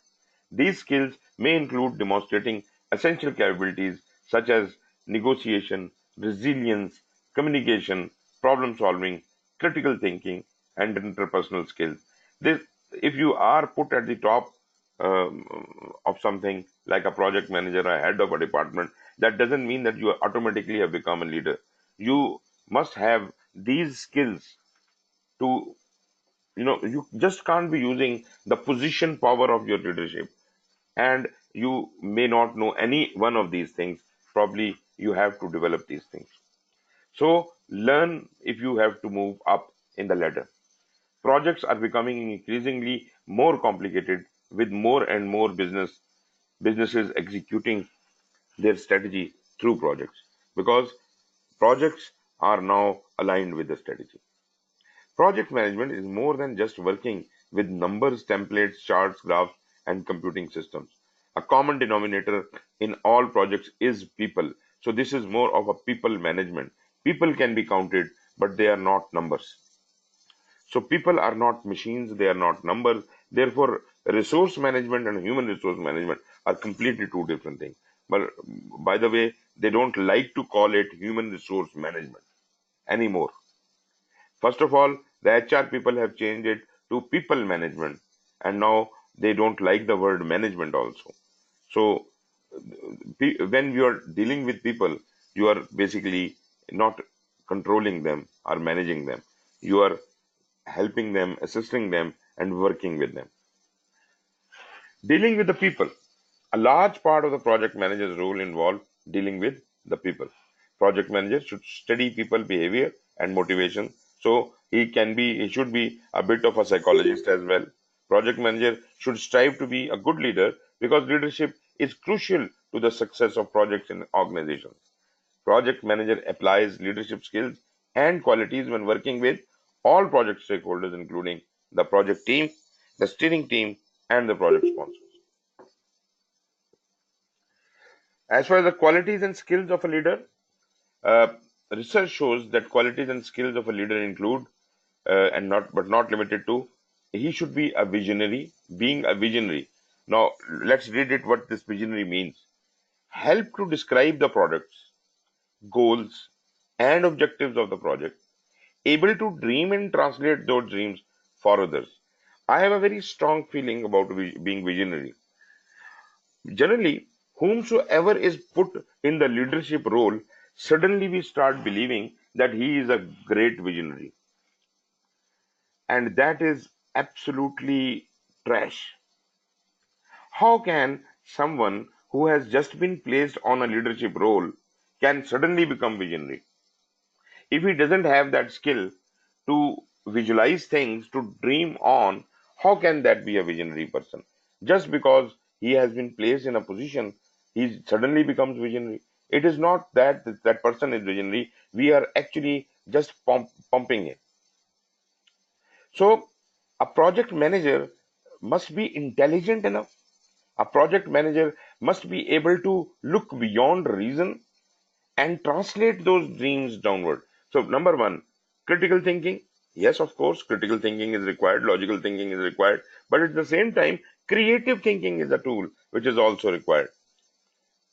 These skills may include demonstrating essential capabilities such as negotiation, resilience, communication, problem solving, critical thinking, and interpersonal skills. This, if you are put at the top of something like a project manager, a head of a department, that doesn't mean that you automatically have become a leader. You must have these skills to, you just can't be using the position power of your leadership, and you may not know any one of these things. Probably you have to develop these things. So learn if you have to move up in the ladder. Projects are becoming increasingly more complicated with more and more businesses executing their strategy through projects because projects are now aligned with the strategy. Project management is more than just working with numbers, templates, charts, graphs, and computing systems. A common denominator in all projects is people. So this is more of a people management. People can be counted, but they are not numbers. So people are not machines, they are not numbers. Therefore, resource management and human resource management are completely two different things. But by the way, they don't like to call it human resource management anymore. First of all, the HR people have changed it to people management, and now they don't like the word management also. So when you are dealing with people, you are basically not controlling them or managing them. You are helping them, assisting them, and working with them. Dealing with the people. A large part of the project manager's role involves dealing with the people. Project manager should study people behavior and motivation. So he should be a bit of a psychologist as well. Project manager should strive to be a good leader because leadership is crucial to the success of projects in organizations. Project manager applies leadership skills and qualities when working with all project stakeholders, including the project team, the steering team, and the project sponsors. As far as the qualities and skills of a leader, uh, research shows that qualities and skills of a leader include, and not but not limited to, he should be a visionary. Being a visionary. Now, let's read it what this visionary means. Help to describe the products, goals, and objectives of the project, able to dream and translate those dreams for others. I have a very strong feeling about being visionary. Generally, whomsoever is put in the leadership role, suddenly we start believing that he is a great visionary. and that is absolutely trash. How can someone who has just been placed on a leadership role can suddenly become visionary? If he doesn't have that skill to visualize things, to dream on, how can that be a visionary person? Just because he has been placed in a position, he suddenly becomes visionary. It is not that that person is visionary. We are actually just pumping it. So, a project manager must be intelligent enough. A project manager must be able to look beyond reason and translate those dreams downward. So, number one, critical thinking. Yes, of course, critical thinking is required, logical thinking is required, but at the same time, creative thinking is a tool which is also required.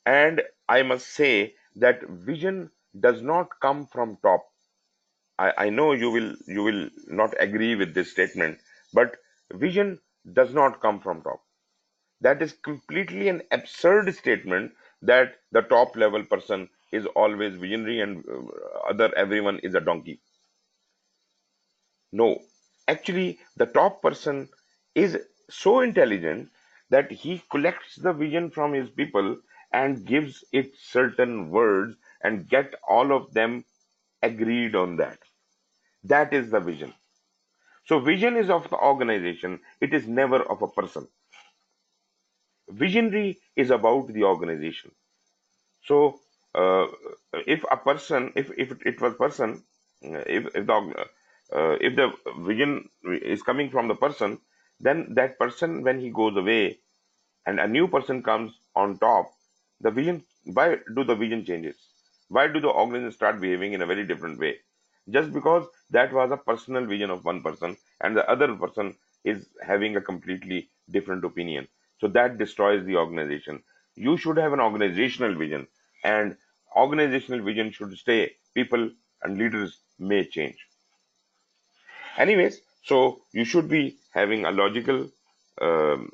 And I must say that vision does not come from top. I know you will not agree with this statement, but vision does not come from top. That is completely an absurd statement that the top level person is always visionary and other everyone is a donkey. No, actually, the top person is so intelligent that he collects the vision from his people and gives it certain words and get all of them agreed on that. That is the vision. So, vision is of the organization, it is never of a person. Visionary is about the organization. So, if a person, if it was person, if the vision is coming from the person, then that person, when he goes away and a new person comes on top, the vision, why do the vision changes? Why do the organization start behaving in a very different way? Just because that was a personal vision of one person and the other person is having a completely different opinion. So that destroys the organization. You should have an organizational vision, and organizational vision should stay. People and leaders may change. Anyways, so you should be having a logical, um,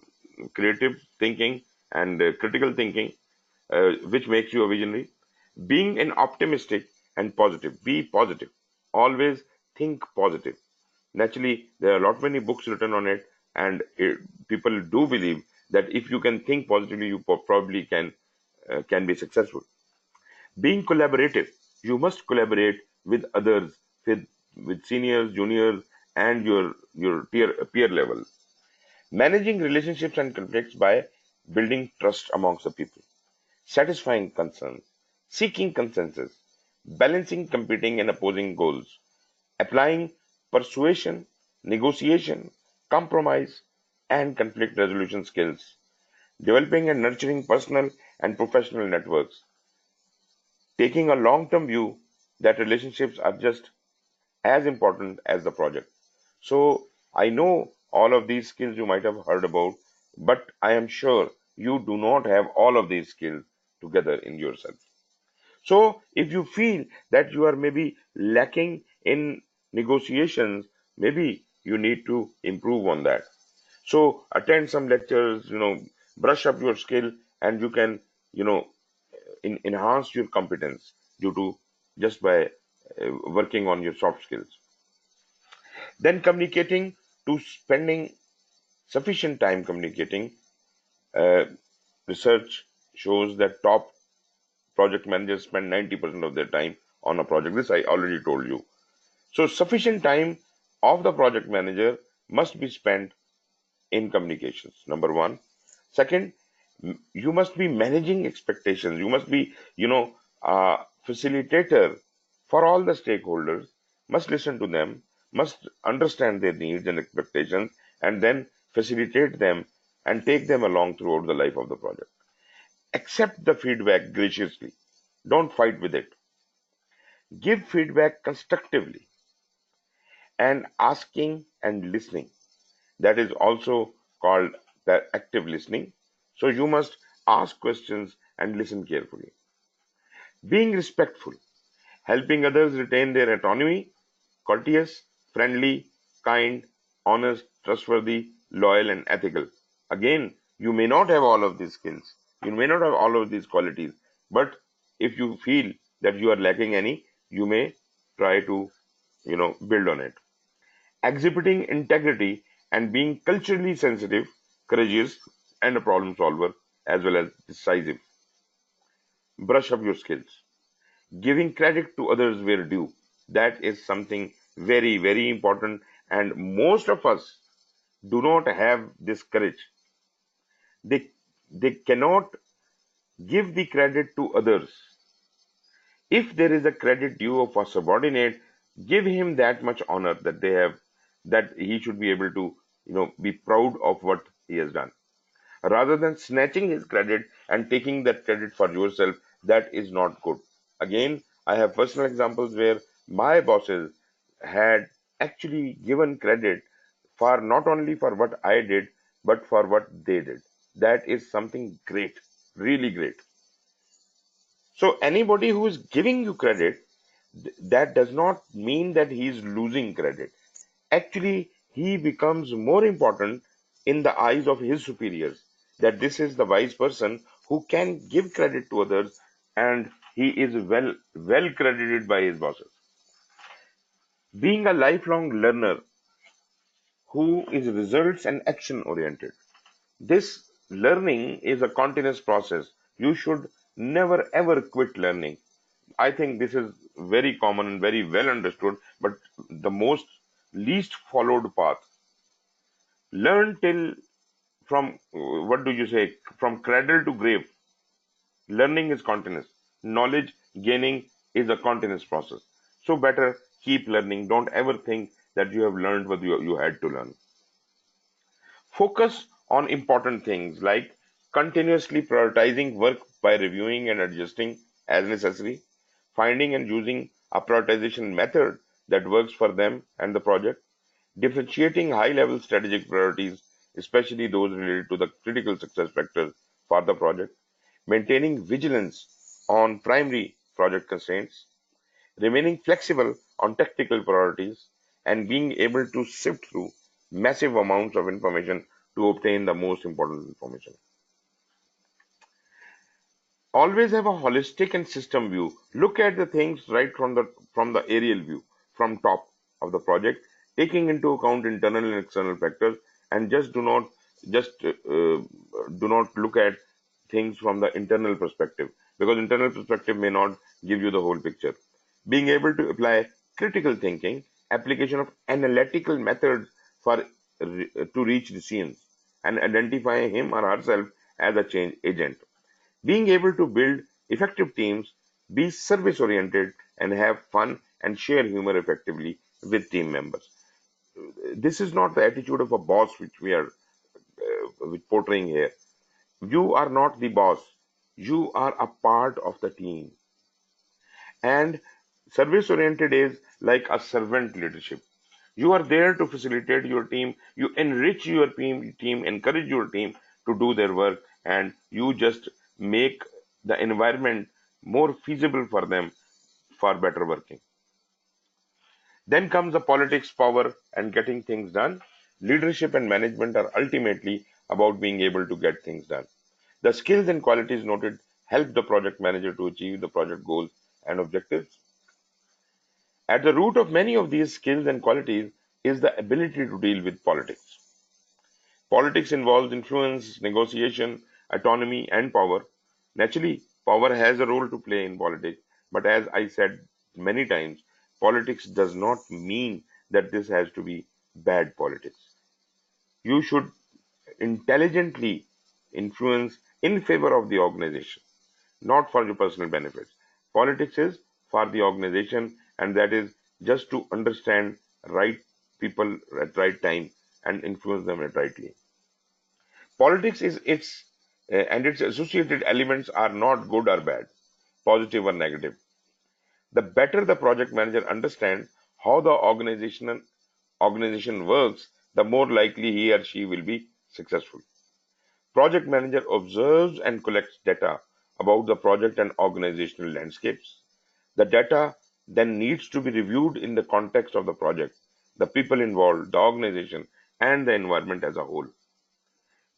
creative thinking and critical thinking, which makes you a visionary. Being an optimistic and positive. Be positive. Always think positive. Naturally, there are a lot many books written on it, and people do believe that if you can think positively, you probably can be successful. Being collaborative, you must collaborate with others, with seniors, juniors, and your peer level. Managing relationships and conflicts by building trust amongst the people, satisfying concerns, seeking consensus, balancing competing and opposing goals, applying persuasion, negotiation, compromise, and conflict resolution skills, developing and nurturing personal and professional networks, taking a long term view that relationships are just as important as the project. So, I know all of these skills you might have heard about, but I am sure you do not have all of these skills together in yourself. So, if you feel that you are maybe lacking in negotiations, maybe you need to improve on that. So, attend some lectures, brush up your skill, and you can, you know, enhance your competence due to just by working on your soft skills. Then, communicating to spending sufficient time communicating. Uh, Research shows that top project managers spend 90% of their time on a project. This I already told you. So, sufficient time of the project manager must be spent in communications. Number one. Second, you must be managing expectations. You must be, a facilitator for all the stakeholders, must listen to them, must understand their needs and expectations, and then facilitate them and take them along throughout the life of the project. Accept the feedback graciously. Don't fight with it. Give feedback constructively and asking and listening. That is also called the active listening. So you must ask questions and listen carefully. Being respectful, helping others retain their autonomy, courteous, friendly, kind, honest, trustworthy, loyal, and ethical. Again, you may not have all of these skills. You may not have all of these qualities. But if you feel that you are lacking any, you may try to, build on it. exhibiting integrity and being culturally sensitive, courageous, and a problem solver as well as decisive. Brush up your skills. Giving credit to others where due. That is something very, very important, and most of us do not have this courage. They, they cannot give the credit to others. If there is a credit due of a subordinate, give him that much honor that they have, that he should be able to, be proud of what he has done. Rather than snatching his credit and taking that credit for yourself, that is not good. Again, I have personal examples where my bosses had actually given credit for not only for what I did, but for what they did. That is something great, really great. So anybody who is giving you credit, that does not mean that he is losing credit. Actually, he becomes more important in the eyes of his superiors, that this is the wise person who can give credit to others, and he is well credited by his bosses. Being a lifelong learner who is results and action oriented. This learning is a continuous process. You should never ever quit learning. I think this is very common and very well understood, but the most least followed path. Learn till from what do you say, from cradle to grave. Learning is continuous. Knowledge gaining is a continuous process. So better keep learning. Don't ever think that you have learned what you had to learn. Focus on important things like continuously prioritizing work by reviewing and adjusting as necessary, finding and using a prioritization method that works for them and the project, differentiating high-level strategic priorities, especially those related to the critical success factors for the project, maintaining vigilance on primary project constraints, remaining flexible on tactical priorities, and being able to sift through massive amounts of information to obtain the most important information. Always have a holistic and system view. Look at the things right from the aerial view, from top of the project, taking into account internal and external factors, and just do not look at things from the internal perspective, because internal perspective may not give you the whole picture. Being able to apply critical thinking, application of analytical methods for to reach decisions, and identify him or herself as a change agent. Being able to build effective teams, be service oriented, and have fun and share humor effectively with team members. This is not the attitude of a boss which we are portraying here. You are not the boss, you are a part of the team. And service oriented is like a servant leadership. You are there to facilitate your team, you enrich your team, encourage your team to do their work, and you just make the environment more feasible for them for better working. Then comes the politics, power, and getting things done. Leadership and management are ultimately about being able to get things done. The skills and qualities noted help the project manager to achieve the project goals and objectives. At the root of many of these skills and qualities is the ability to deal with politics. Politics involves influence, negotiation, autonomy, and power. Naturally, power has a role to play in politics, but as I said many times, politics does not mean that this has to be bad politics. You should intelligently influence in favor of the organization, not for your personal benefits. Politics is for the organization, and that is just to understand right people at right time and influence them at rightly. Politics is its and its associated elements are not good or bad, positive or negative. The better the project manager understands how the organization works, the more likely he or she will be successful. Project manager observes and collects data about the project and organizational landscapes. The data then needs to be reviewed in the context of the project, the people involved, the organization, and the environment as a whole.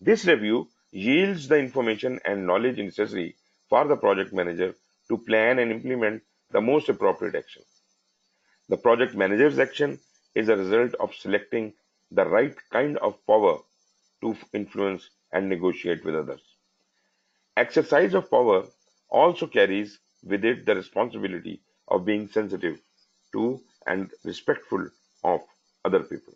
This review yields the information and knowledge necessary for the project manager to plan and implement the most appropriate action. The project manager's action is a result of selecting the right kind of power to influence and negotiate with others. Exercise of power also carries with it the responsibility of being sensitive to and respectful of other people.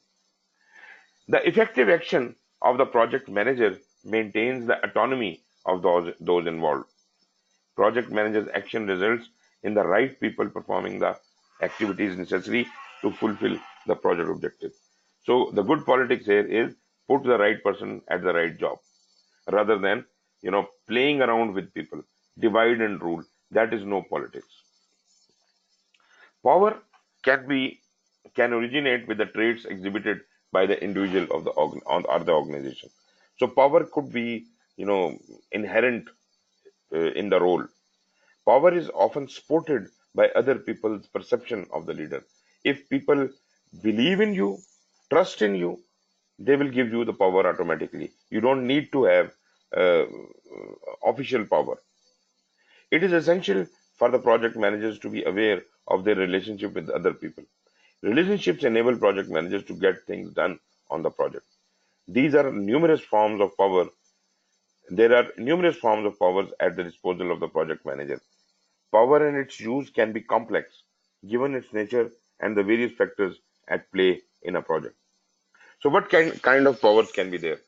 The effective action of the project manager maintains the autonomy of those involved. Project manager's action results in the right people performing the activities necessary to fulfill the project objective. So the good politics here is put the right person at the right job rather than playing around with people, divide and rule. That is no politics. Power can be can originate with the traits exhibited by the individual of the or the organization. So power could be inherent in the role. Power is often supported by other people's perception of the leader. If people believe in you, trust in you, they will give you the power automatically. You don't need to have uh, official power. It is essential for the project managers to be aware of their relationship with other people. Relationships enable project managers to get things done on the project. These are numerous forms of power. There are numerous forms of powers at the disposal of the project manager. Power and its use can be complex, given its nature and the various factors at play in a project. So, what kind of powers can be there?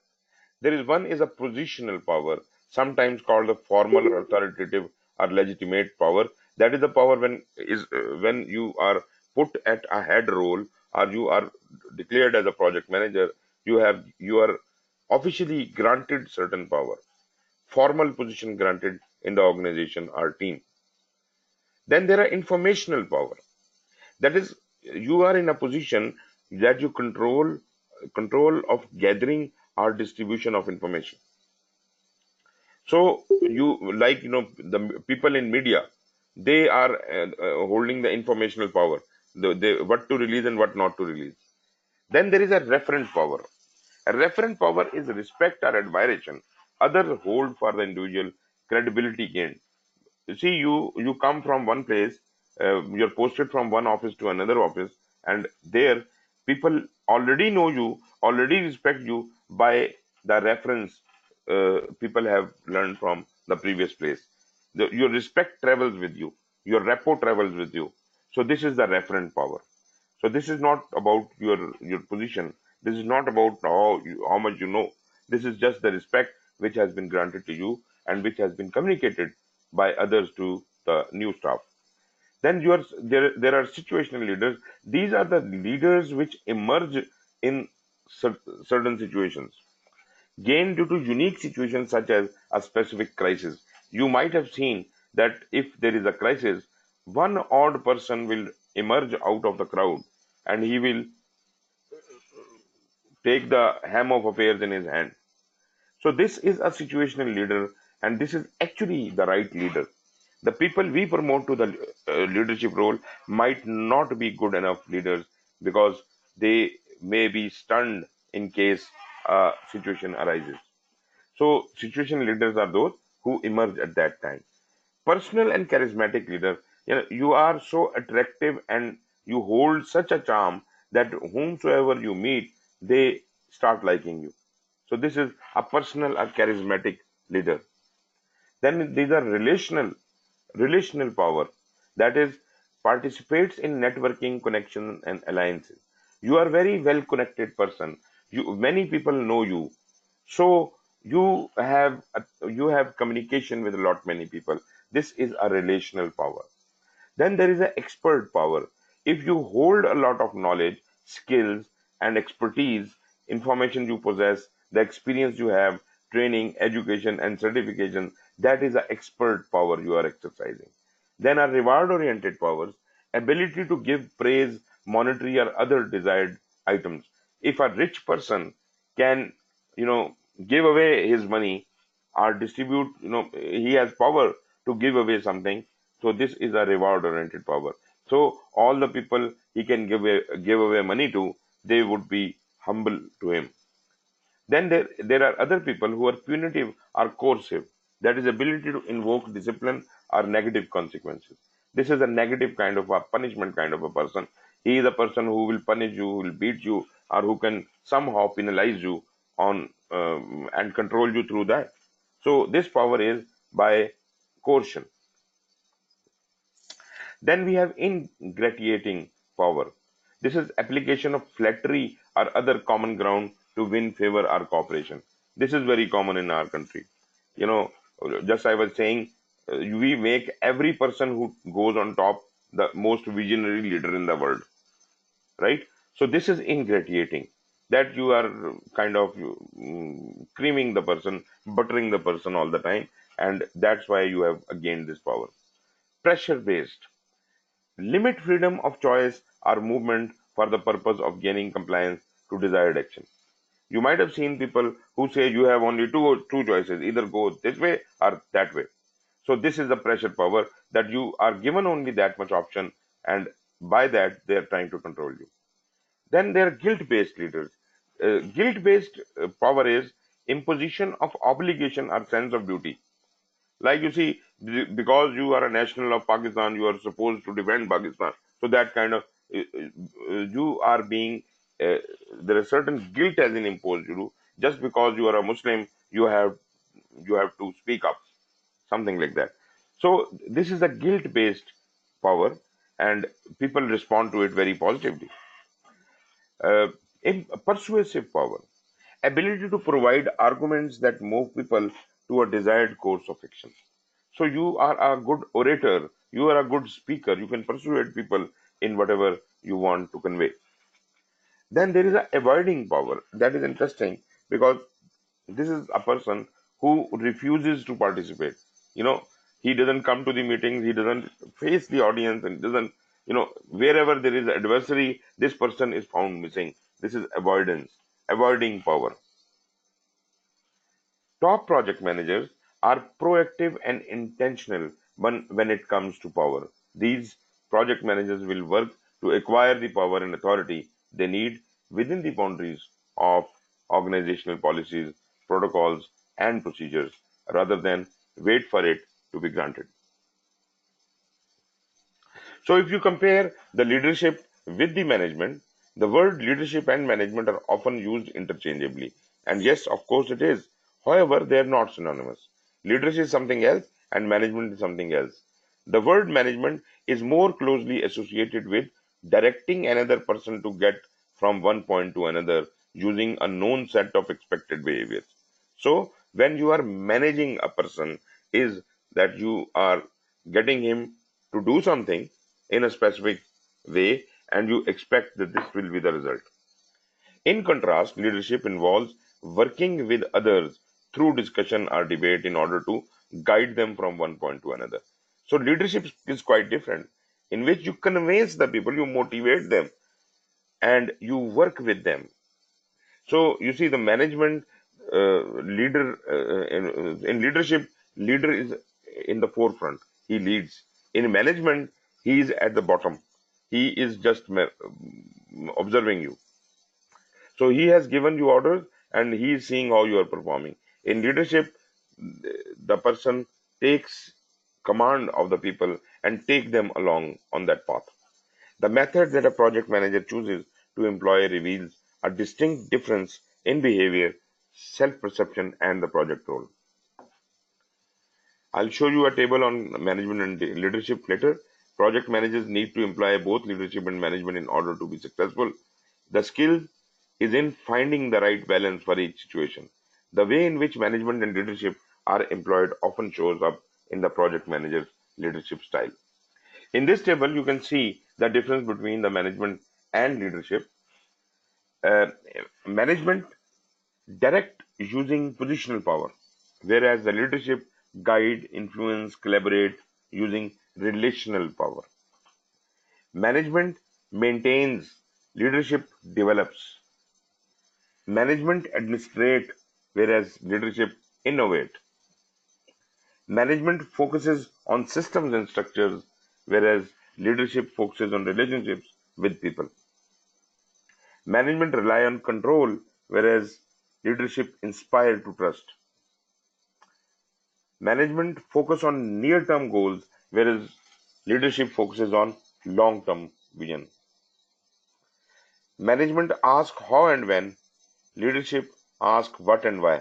There is one is a positional power, sometimes called the formal or authoritative or legitimate power. That is the power when you are put at a head role or you are declared as a project manager. You are officially granted certain power, formal position granted in the organization or team. Then there are informational power. That is, you are in a position that you control of gathering or distribution of information. So the people in media, they are holding the informational power, what to release and what not to release. Then there is a referent power. A referent power is respect or admiration others hold for the individual credibility gained. You see, you come from one place, you're posted from one office to another office, and there people already know you, already respect you by the reference people have learned from the previous place. Your respect travels with you, your rapport travels with you. So this is the referent power. So this is not about your position. This is not about how much you know. This is just the respect which has been granted to you and which has been communicated by others to the new staff. Then there are situational leaders. These are the leaders which emerge in certain situations, gain due to unique situations such as a specific crisis. You might have seen that if there is a crisis, one odd person will emerge out of the crowd and he will take the ham of affairs in his hand. So this is a situational leader, and this is actually the right leader. The people we promote to the leadership role might not be good enough leaders because they may be stunned in case a situation arises. So situation leaders are those who emerge at that time. Personal and charismatic leader, you are so attractive and you hold such a charm that whomsoever you meet, they start liking you. So this is a personal or charismatic leader. Then these are relational power, that is participates in networking, connection and alliances. You are very well connected person. Many people know you, so you have communication with a lot many people. This is a relational power. Then there is an expert power. If you hold a lot of knowledge, skills, and expertise, information you possess, the experience you have, training, education, and certification, that is an expert power you are exercising. Then are reward oriented powers, ability to give praise, monetary, or other desired items. If a rich person can, you know, give away his money or distribute, he has power to give away something, so this is a reward oriented power. So all the people he can give away money to, they would be humble to him. Then there are other people who are punitive or coercive. That is ability to invoke discipline or negative consequences. This is a negative kind of a punishment kind of a person. He is a person who will punish you, who will beat you, or who can somehow penalize you on and control you through that. So this power is by coercion. Then we have ingratiating power. This is application of flattery or other common ground to win favor or cooperation. This is very common in our country. You know, just I was saying, we make every person who goes on top the most visionary leader in the world, right? So this is ingratiating, that you are kind of creaming the person, buttering the person all the time, and that's why you have gained this power. Pressure based. Limit freedom of choice or movement for the purpose of gaining compliance to desired action. You might have seen people who say you have only two choices, either go this way or that way. So this is the pressure power, that you are given only that much option, and by that they are trying to control you. Then there are guilt-based leaders. Guilt-based power is imposition of obligation or sense of duty. Like you see, because you are a national of Pakistan, you are supposed to defend Pakistan. So that kind of you are being there is certain guilt has been imposed you. Just because you are a Muslim, you have to speak up, something like that. So this is a guilt-based power, and people respond to it very positively. Uh, in persuasive power, ability to provide arguments that move people to a desired course of action. So you are a good orator, you are a good speaker, you can persuade people in whatever you want to convey. Then there is a avoiding power. That is interesting, because this is a person who refuses to participate. You know, he doesn't come to the meetings, he doesn't face the audience, and doesn't, wherever there is adversary, this person is found missing. This is avoidance, avoiding power. Top project managers are proactive and intentional when it comes to power. These project managers will work to acquire the power and authority they need within the boundaries of organizational policies, protocols, and procedures, rather than wait for it to be granted. So if you compare the leadership with the management, the word leadership and management are often used interchangeably. And yes, of course it is. However, they are not synonymous. Leadership is something else and management is something else. The word management is more closely associated with directing another person to get from one point to another using a known set of expected behaviors. So when you are managing a person, is that you are getting him to do something in a specific way, and you expect that this will be the result. In contrast, leadership involves working with others through discussion or debate in order to guide them from one point to another. So leadership is quite different, in which you convince the people, you motivate them, and you work with them. So you see, the management leader in leadership, leader is in the forefront. He leads. In management, he is at the bottom. He is just observing you. So he has given you orders, and he is seeing how you are performing. In leadership, the person takes command of the people and take them along on that path. The method that a project manager chooses to employ reveals a distinct difference in behavior, self-perception, and the project role. I'll show you a table on management and leadership later. Project managers need to employ both leadership and management in order to be successful. The skill is in finding the right balance for each situation. The way in which management and leadership are employed often shows up in the project manager's leadership style. In this table, you can see the difference between the management and leadership. Uh, Management direct using positional power, whereas the leadership guide, influence, collaborate using relational power. Management maintains, leadership develops. Management administrate, whereas leadership innovate. Management focuses on systems and structures, whereas leadership focuses on relationships with people. Management rely on control, whereas leadership inspire to trust. Management focus on near-term goals, whereas leadership focuses on long-term vision. Management asks how and when, leadership asks what and why.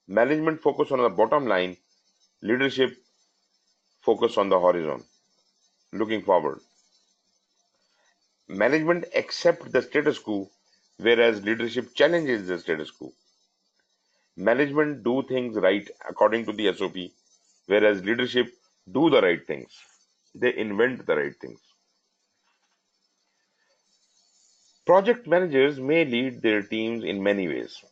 Management focus on the bottom line, leadership focus on the horizon, looking forward. Management accept the status quo, whereas leadership challenges the status quo. Management do things right according to the SOP, whereas leadership do the right things. They invent the right things. Project managers may lead their teams in many ways.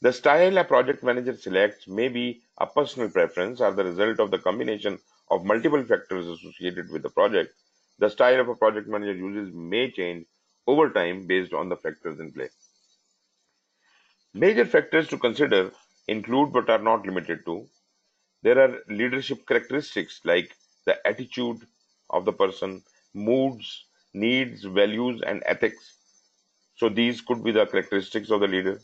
The style a project manager selects may be a personal preference or the result of the combination of multiple factors associated with the project. The style of a project manager uses may change over time based on the factors in play. Major factors to consider include but are not limited to: there are leadership characteristics like the attitude of the person, moods, needs, values, and ethics. So these could be the characteristics of the leader.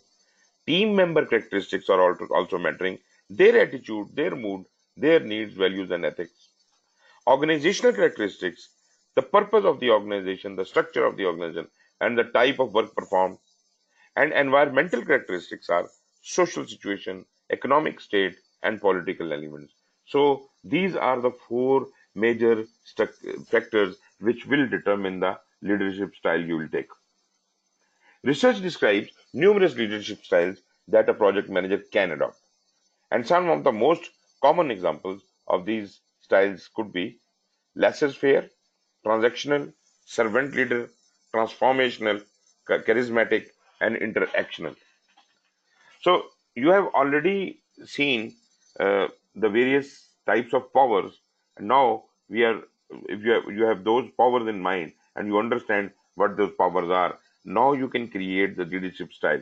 Team member characteristics are also mattering: their attitude, their mood, their needs, values, and ethics. Organizational characteristics: the purpose of the organization, the structure of the organization, and the type of work performed. And environmental characteristics are social situation, economic state, and political elements. So these are the four major factors which will determine the leadership style you will take. Research describes numerous leadership styles that a project manager can adopt. And some of the most common examples of these styles could be laissez-faire, transactional, servant leader, transformational, charismatic, and interactional. So you have already seen the various types of powers. And now we are, if you have those powers in mind and you understand what those powers are, now you can create the leadership style.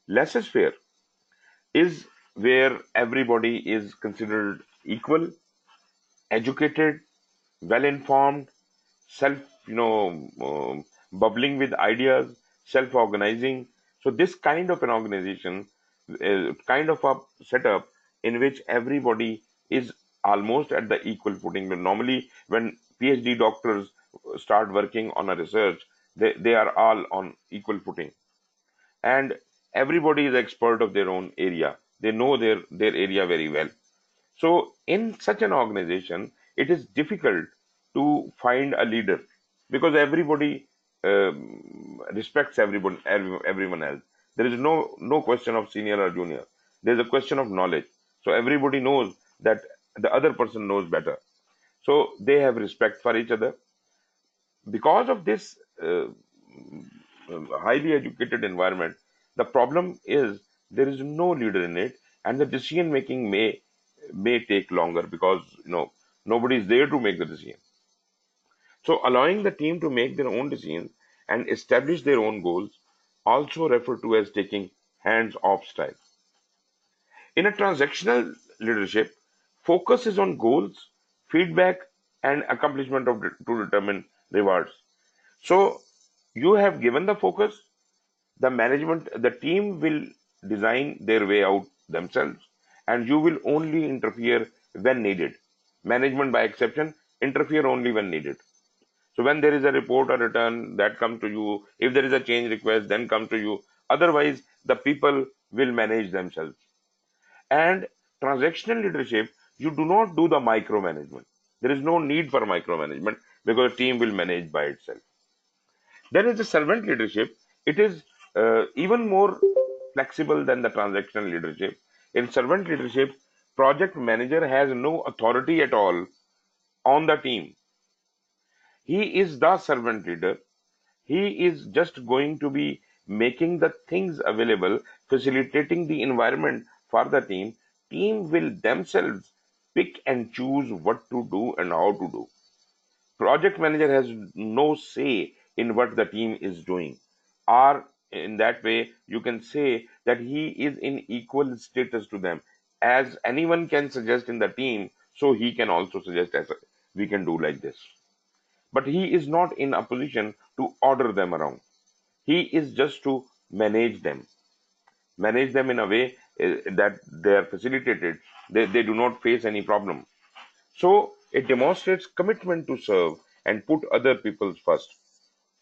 Laissez-faire is where everybody is considered equal, educated, well informed, self, bubbling with ideas, self organizing. So this kind of an organization, kind of a setup in which everybody is almost at the equal footing. Normally when PhD doctors start working on a research, they are all on equal footing, and everybody is expert of their own area. They know their area very well. So in such an organization, it is difficult to find a leader because everybody respects everyone else. There is no question of senior or junior. There is a question of knowledge. So everybody knows that the other person knows better. So they have respect for each other. Because of this highly educated environment, the problem is there is no leader in it, and the decision making may take longer because nobody is there to make the decision. So allowing the team to make their own decisions and establish their own goals, also referred to as taking hands off style. In a transactional leadership, focus is on goals, feedback, and accomplishment to determine rewards. So you have given the focus, the team will design their way out themselves, and you will only interfere when needed. Management, by exception, interfere only when needed. So when there is a report or return, that come to you. If there is a change request, then come to you. Otherwise, the people will manage themselves. And transactional leadership, you do not do the micromanagement. There is no need for micromanagement because the team will manage by itself. Then is the servant leadership. It is even more flexible than the transactional leadership. In servant leadership, project manager has no authority at all on the team. He is the servant leader. He is just going to be making the things available, facilitating the environment for the team. Team will themselves pick and choose what to do and how to do. Project manager has no say in what the team is doing, or in that way you can say that he is in equal status to them. As anyone can suggest in the team, so he can also suggest as we can do like this, but he is not in a position to order them around. He is just to manage them in a way that they are facilitated, they do not face any problem. So it demonstrates commitment to serve and put other people first.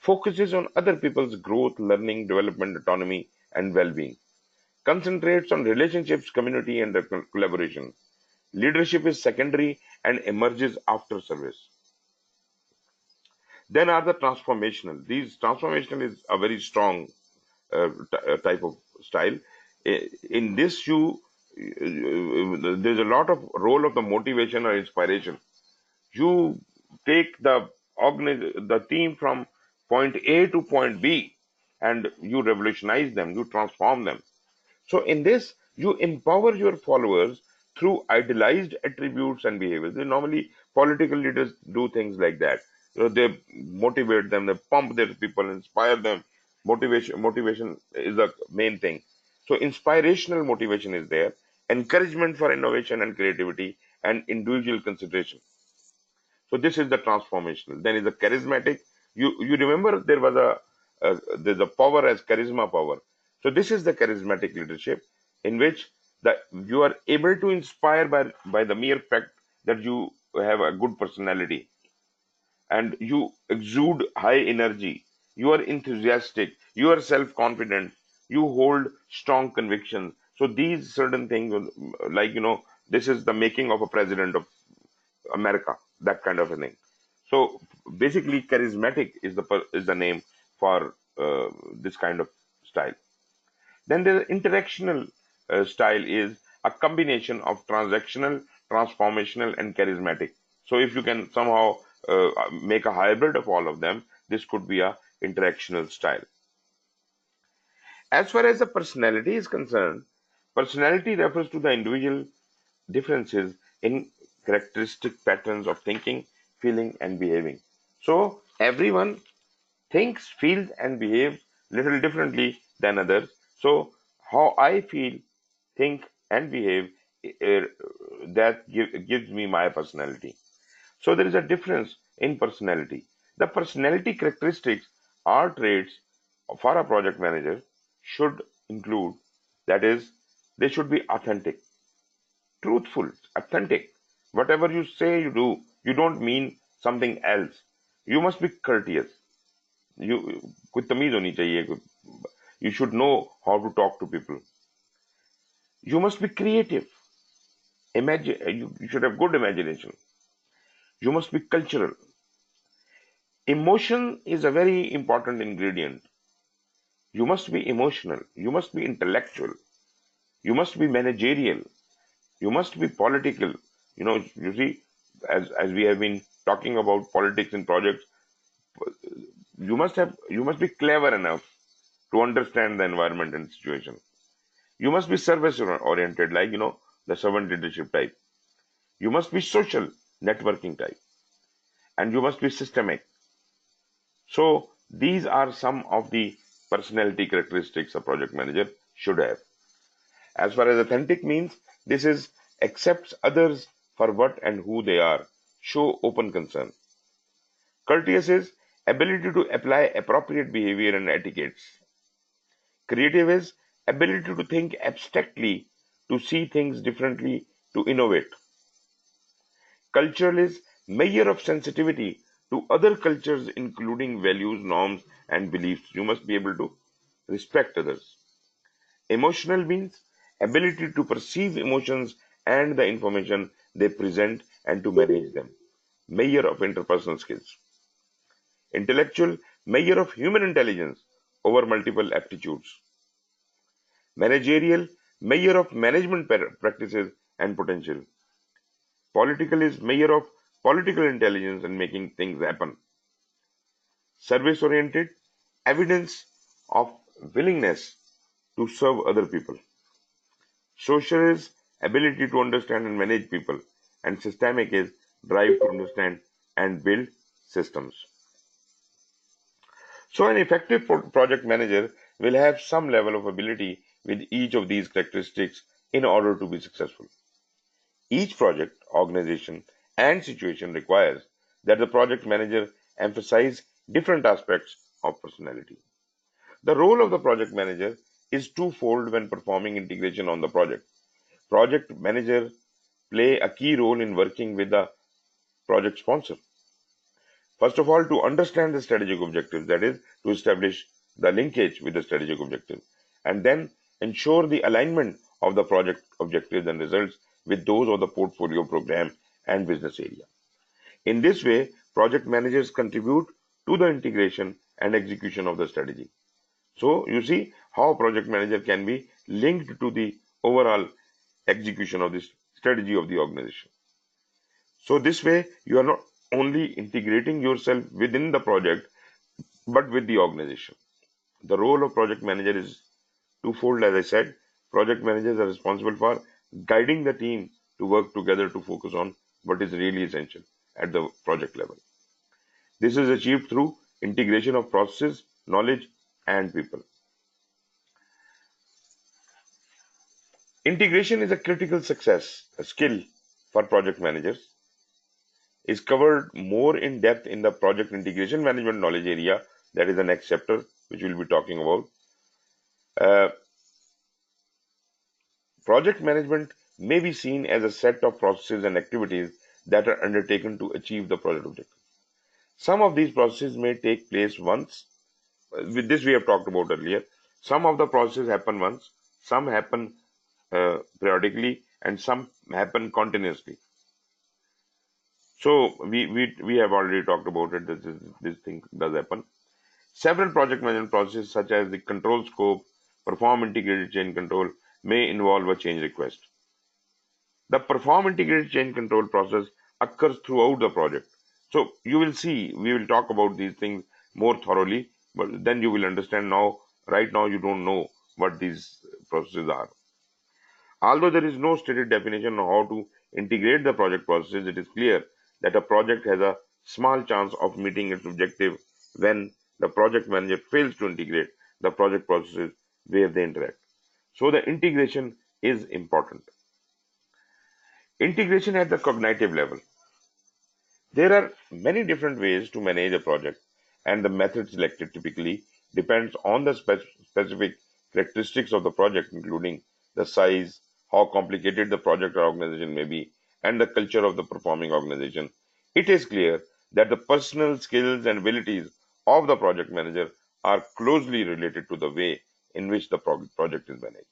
focuses on other people's growth, learning, development, autonomy, and well-being, concentrates on relationships, community, and collaboration. Leadership is secondary and emerges after service. Then are the transformational. These transformational is a very strong type of style. In this, there's a lot of role of the motivation or inspiration. You take the team from point A to point B, and you revolutionize them, you transform them. So in this, you empower your followers through idealized attributes and behaviors. Normally, political leaders do things like that. They motivate them, they pump their people, inspire them. Motivation is the main thing. So inspirational motivation is there, encouragement for innovation and creativity, and individual consideration. So this is the transformational. Then is the charismatic. You remember there was there's a power as charisma power. So this is the charismatic leadership in which you are able to inspire by the mere fact that you have a good personality and you exude high energy. You are enthusiastic. You are self-confident. You hold strong convictions. So these certain things, like this is the making of a president of America, that kind of a thing. So basically, charismatic is the name for this kind of style. Then the interactional style is a combination of transactional, transformational, and charismatic. So if you can somehow make a hybrid of all of them, this could be a interactional style. As far as the personality is concerned, personality refers to the individual differences in characteristic patterns of thinking, feeling, and behaving. So everyone thinks, feels, and behaves little differently than others. So how I feel, think, and behave, uh, gives me my personality. So there is a difference in personality. The personality characteristics or traits for a project manager should include, that is, they should be authentic, truthful, authentic. Whatever you say you do, you don't mean something else. You must be courteous. You कुछ तमीज होनी चाहिए. You should know how to talk to people. You must be creative. You should have good imagination. You must be cultural. Emotion is a very important ingredient. You must be emotional. You must be intellectual. You must be managerial. You must be political. You see, as we have been talking about politics in projects, you must be clever enough to understand the environment and situation. You must be service oriented, like the servant leadership type. You must be social, networking type, and you must be systemic. So these are some of the personality characteristics a project manager should have. As far as authentic means, this is accepts others for what and who they are, show open concern. Courteous is ability to apply appropriate behavior and etiquettes. Creative is ability to think abstractly, to see things differently, to innovate. Cultural is measure of sensitivity to other cultures, including values, norms, and beliefs. You must be able to respect others. Emotional means ability to perceive emotions and the information they present and to manage them. Measure of interpersonal skills. Intellectual, measure of human intelligence over multiple aptitudes. Managerial, measure of management practices and potential. Political is measure of political intelligence and making things happen. Service oriented, evidence of willingness to serve other people. Social is ability to understand and manage people, and systemic is drive to understand and build systems. So an effective project manager will have some level of ability with each of these characteristics in order to be successful. Each project, organization, and situation requires that the project manager emphasize different aspects of personality. The role of the project manager is twofold when performing integration on the project. Project manager play a key role in working with the project sponsor. First of all, to understand the strategic objectives, that is, to establish the linkage with the strategic objective, and then ensure the alignment of the project objectives and results with those of the portfolio program and business area. In this way, project managers contribute to the integration and execution of the strategy. So, you see how a project manager can be linked to the overall execution of this strategy of the organization. So, this way, you are not only integrating yourself within the project but with the organization. The role of project manager is twofold, as I said. Project managers are responsible for guiding the team to work together to focus on what is really essential at the project level. This is achieved through integration of processes, knowledge, and people. Integration is a critical success, a skill for project managers. Is covered more in depth in the project integration management knowledge area. That is the next chapter, which we'll be talking about. Uh, Project management may be seen as a set of processes and activities that are undertaken to achieve the project objective. Some of these processes may take place once. With this, we have talked about earlier. Some of the processes happen once, some happen periodically, and some happen continuously. So we have already talked about it. This thing does happen. Several project management processes, such as the control scope, perform integrated change control, may involve a change request. The perform integrated change control process occurs throughout the project. So you will see, we will talk about these things more thoroughly, but then you will understand now. Right now, you don't know what these processes are. Although there is no stated definition on how to integrate the project processes, it is clear that a project has a small chance of meeting its objective when the project manager fails to integrate the project processes where they interact. So the integration is important. Integration at the cognitive level. There are many different ways to manage a project, and the method selected typically depends on the specific characteristics of the project, including the size, how complicated the project or organization may be, and the culture of the performing organization. It is clear that the personal skills and abilities of the project manager are closely related to the way in which the project is managed.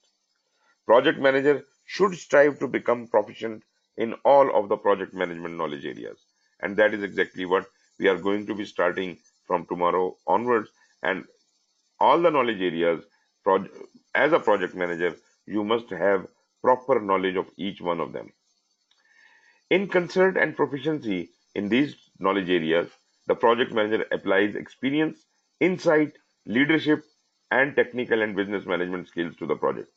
Project manager should strive to become proficient in all of the project management knowledge areas. And that is exactly what we are going to be starting from tomorrow onwards. And all the knowledge areas, as a project manager, you must have proper knowledge of each one of them. In concert and proficiency in these knowledge areas, the project manager applies experience, insight, leadership, and technical and business management skills to the project.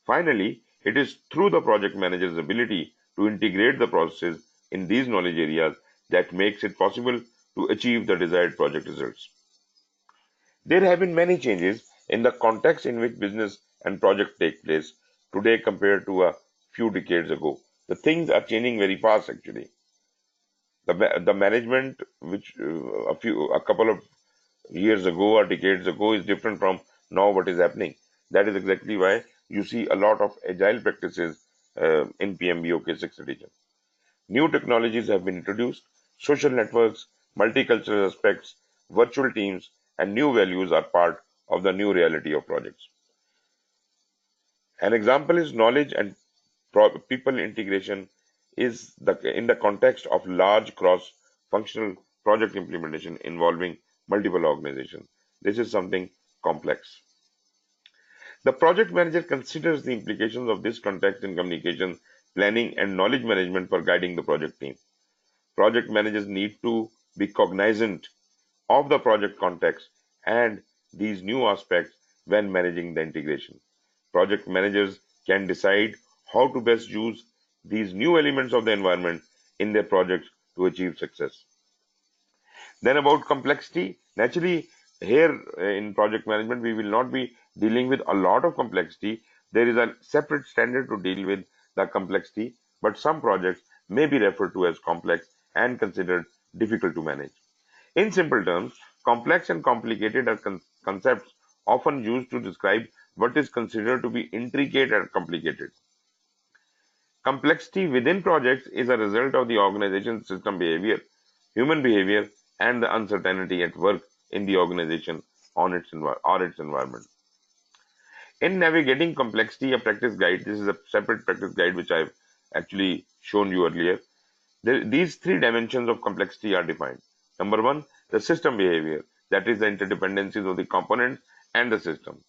Finally, it is through the project manager's ability to integrate the processes in these knowledge areas that makes it possible to achieve the desired project results. There have been many changes in the context in which business and project take place today compared to a few decades ago. The things are changing very fast actually. The management which a couple of years ago or decades ago is different from now what is happening. That is exactly why you see a lot of agile practices in PMBOK 6th edition. New technologies have been introduced, social networks, multicultural aspects, virtual teams, and new values are part of the new reality of projects. An example is knowledge and people integration is in the context of large cross-functional project implementation involving multiple organizations. This is something complex. The project manager considers the implications of this context in communication, planning, and knowledge management for guiding the project team. Project managers need to be cognizant of the project context and these new aspects when managing the integration. Project managers can decide how to best use these new elements of the environment in their projects to achieve success. Then about complexity, naturally here in project management we will not be dealing with a lot of complexity. There is a separate standard to deal with the complexity, but some projects may be referred to as complex and considered difficult to manage. In simple terms, complex and complicated are concepts often used to describe what is considered to be intricate and complicated. Complexity within projects is a result of the organization's system behavior, human behavior, and the uncertainty at work in the organization or its environment. In navigating complexity, a practice guide, this is a separate practice guide which I've actually shown you earlier. These three dimensions of complexity are defined. Number one, the system behavior, that is the interdependencies of the components and the system.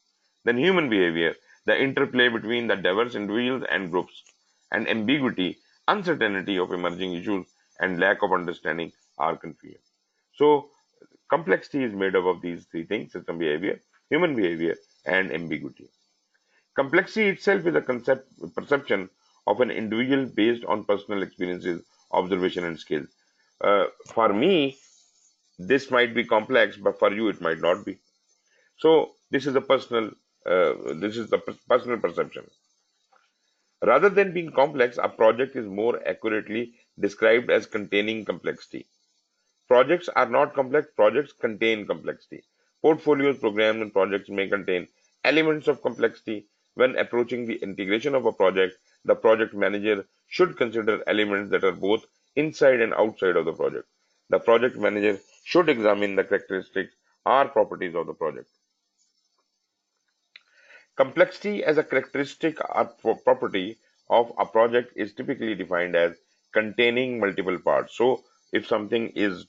Then human behavior, the interplay between the diverse individuals and groups. And ambiguity, uncertainty of emerging issues, and lack of understanding or confusion. So complexity is made up of these three things: system behavior, human behavior, and ambiguity. Complexity itself is a perception of an individual based on personal experiences, observation, and skills. For me, this might be complex, but for you, it might not be. So this is the personal perception. Rather than being complex, a project is more accurately described as containing complexity. Projects are not complex, projects contain complexity. Portfolios, programs, and projects may contain elements of complexity. When approaching the integration of a project, the project manager should consider elements that are both inside and outside of the project. The project manager should examine the characteristics or properties of the project. Complexity as a characteristic or property of a project is typically defined as containing multiple parts. So, if something is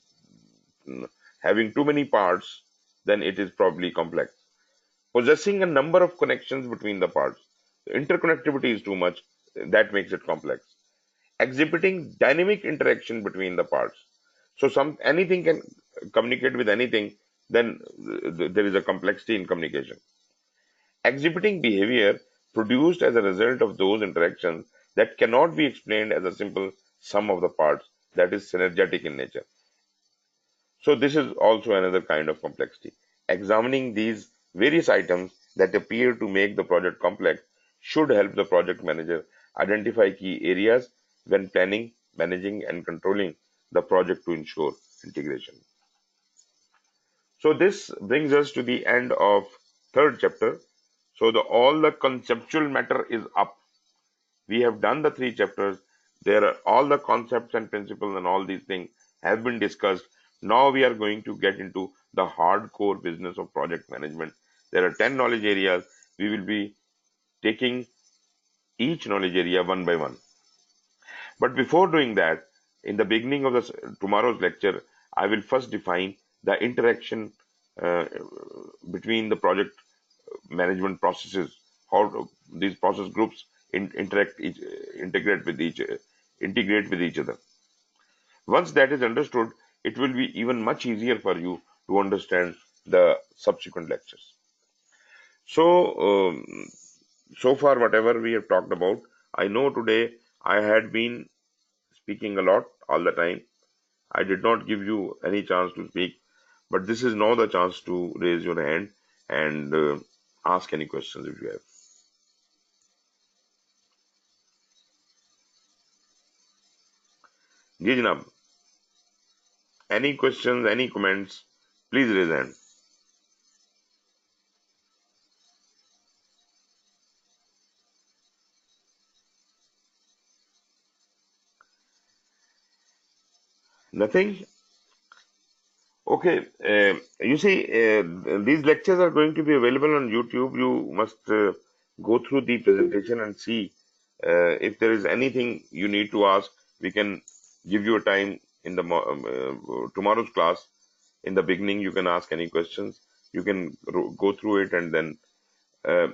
having too many parts, then it is probably complex. Possessing a number of connections between the parts. Interconnectivity is too much, that makes it complex. Exhibiting dynamic interaction between the parts. So anything can communicate with anything, then there is a complexity in communication. Exhibiting behavior produced as a result of those interactions that cannot be explained as a simple sum of the parts, that is synergetic in nature. So this is also another kind of complexity. Examining these various items that appear to make the project complex should help the project manager identify key areas when planning, managing, and controlling the project to ensure integration. So this brings us to the end of third chapter. So all the conceptual matter is up. We have done the three chapters. There are all the concepts and principles and all these things have been discussed. Now we are going to get into the hardcore business of project management. There are 10 knowledge areas. We will be taking each knowledge area one by one. But before doing that, in the beginning of tomorrow's lecture, I will first define the interaction uh, between the project management processes, how these process groups integrate with each other. Once that is understood, it will be even much easier for you to understand the subsequent lectures. So, so far, whatever we have talked about, I know today I had been speaking a lot all the time. I did not give you any chance to speak, but this is now the chance to raise your hand and ask any questions if you have. जी जनाब, any questions, any comments, please raise hand. Nothing? Okay. You see, these lectures are going to be available on YouTube. You must go through the presentation and see if there is anything you need to ask. We can give you a time in the tomorrow's class. In the beginning, you can ask any questions. You can go through it, and then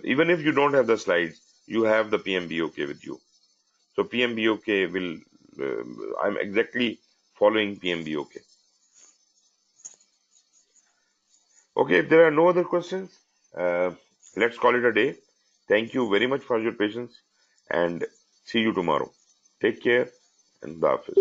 even if you don't have the slides, you have the PMBOK with you. So PMBOK will. I'm exactly following PMBOK. Okay, if there are no other questions, uh, let's call it a day. Thank you very much for your patience and see you tomorrow. Take care and the office.